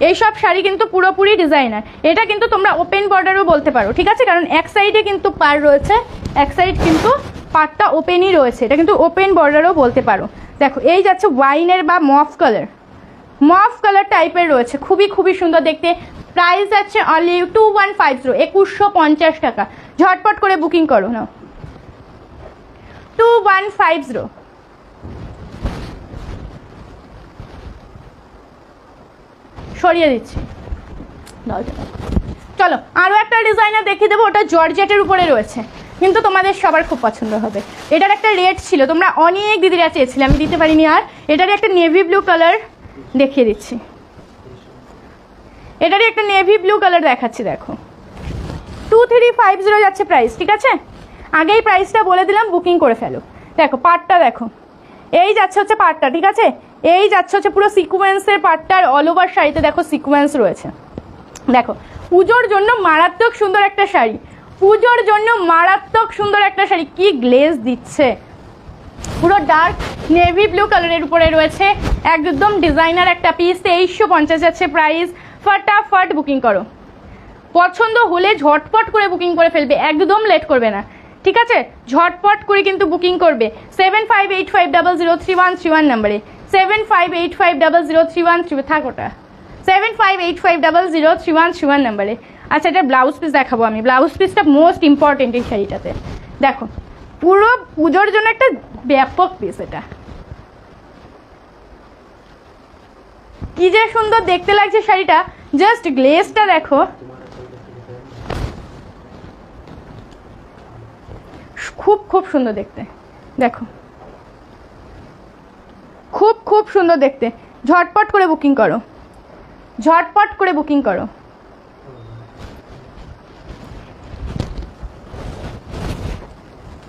এইসব শাড়ি কিন্তু পুরোপুরি ডিজাইনার। এটা কিন্তু তোমরা ওপেন বর্ডারও বলতে পারো, ঠিক আছে, কারণ এক সাইডে কিন্তু পার রয়েছে, এক সাইড কিন্তু পাটটা ওপেনই রয়েছে, এটা কিন্তু ওপেন বর্ডারও বলতে পারো। দেখো এই যাচ্ছে ওয়াইনের বা মফ কালার, মফ কালার টাইপের রয়েছে, খুবই খুবই সুন্দর দেখতে। প্রাইস আছে অনলি 2150, 2150 টাকা। ঝটপট করে বুকিং করো না, 2150। সরিয়ে দিচ্ছি। চলো আরও একটা ডিজাইনার দেখিয়ে দেবো, ওটা জর্জেটের উপরে রয়েছে, কিন্তু তোমাদের সবার খুব পছন্দ হবে। এটার একটা রেট ছিল, তোমরা অনেক দিদিরা চেয়েছিলে, আমি দিতে পারিনি আর। এটারই একটা নেভি ব্লু কালার দেখিয়ে দিচ্ছি, এটারই একটা নেভি ব্লু কালার দেখাচ্ছি। দেখো 2350 যাচ্ছে প্রাইস, ঠিক আছে। আগেই প্রাইসটা বলে দিলাম, বুকিং করে ফেলো। দেখো পাটটা দেখো, এই যাচ্ছে হচ্ছে পাটটা, ঠিক আছে। এই যাচ্ছে হচ্ছে পুরো সিকোয়েন্সের পাটটার অল ওভার শাড়িতে দেখো সিকোয়েন্স রয়েছে। দেখো পুজোর জন্য মারাত্মক সুন্দর একটা শাড়ি, পুজোর জন্য মারাত্মক সুন্দর একটা শাড়ি। কি গ্লেজ দিচ্ছে, পুরো ডার্ক নেভি ব্লু কালারের উপরে রয়েছে, একদম ডিজাইনার একটা পিস। 2350 যাচ্ছে প্রাইস। ফটাফট বুকিং করো, পছন্দ হলে ঝটপট করে বুকিং করে ফেলবে, একদম লেট করবে না, ঠিক আছে। ঝটপট করে কিন্তু বুকিং করবে 7585003131 নম্বরে, 7585003131 থাকোটা 7585003131 নম্বরে। আচ্ছা এটা ব্লাউজ পিস দেখাবো আমি, ব্লাউজ পিসটা মোস্ট ইম্পর্টেন্ট এই শাড়িটাতে। দেখো পুরো পুজোর জন্য একটা ব্যাপক পিস, এটা কি যে সুন্দর দেখতে লাগছে শাড়িটা, জাস্ট গ্লেজটা দেখো, খুব খুব সুন্দর দেখতে। দেখো খুব খুব সুন্দর দেখতে। ঝটপট করে বুকিং করো, ঝটপট করে বুকিং করো।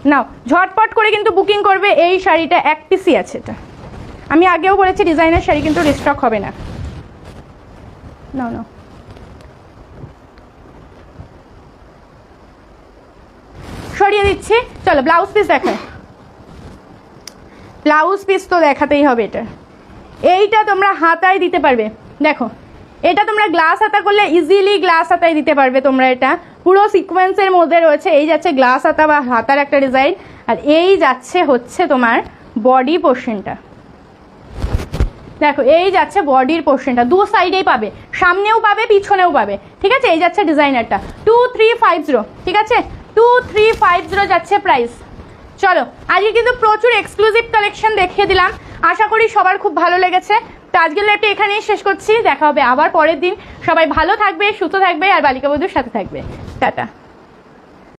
নাও ঝটপট করে কিন্তু বুকিং করবে। এই শাড়িটা এক পিসই আছে, এটা আমি আগেও বলেছি ডিজাইনার শাড়ি কিন্তু রিস্টক হবে না। নাও নাও, সরিয়ে দিচ্ছি। চলো ব্লাউজ পিস দেখায়, ব্লাউজ পিস তো দেখাতেই হবে। এটা এইটা তোমরা হাতায় দিতে পারবে। দেখো এটা তোমরা গ্লাস হাতা করলে ইজিলি গ্লাস হাতায় দিতে পারবে তোমরা। এটা পুরো সিকোয়েন্সের মধ্যে রয়েছে, এই যাচ্ছে গ্লাস হাতা বা হাতার একটা ডিজাইন, আর এই যাচ্ছে হচ্ছে তোমার বডি পোর্শনটা। দেখো এই যাচ্ছে বডির পোর্শনটা, দু সাইডেই পাবে, সামনেও পাবে পিছনেও পাবে, ঠিক আছে। এই যাচ্ছে ডিজাইনারটা 2350, ঠিক আছে। 2350 যাচ্ছে প্রাইস। চলো আজকে কিন্তু প্রচুর এক্সক্লুসিভ কালেকশন দেখিয়ে দিলাম, আশা করি সবার খুব ভালো লেগেছে। তো আজকের লাইভটা এখানেই শেষ করছি, দেখা হবে আবার পরের দিন। সবাই ভালো থাকবে, সুস্থ থাকবে, আর বালিকা বধূর সাথে থাকবে। টাটা।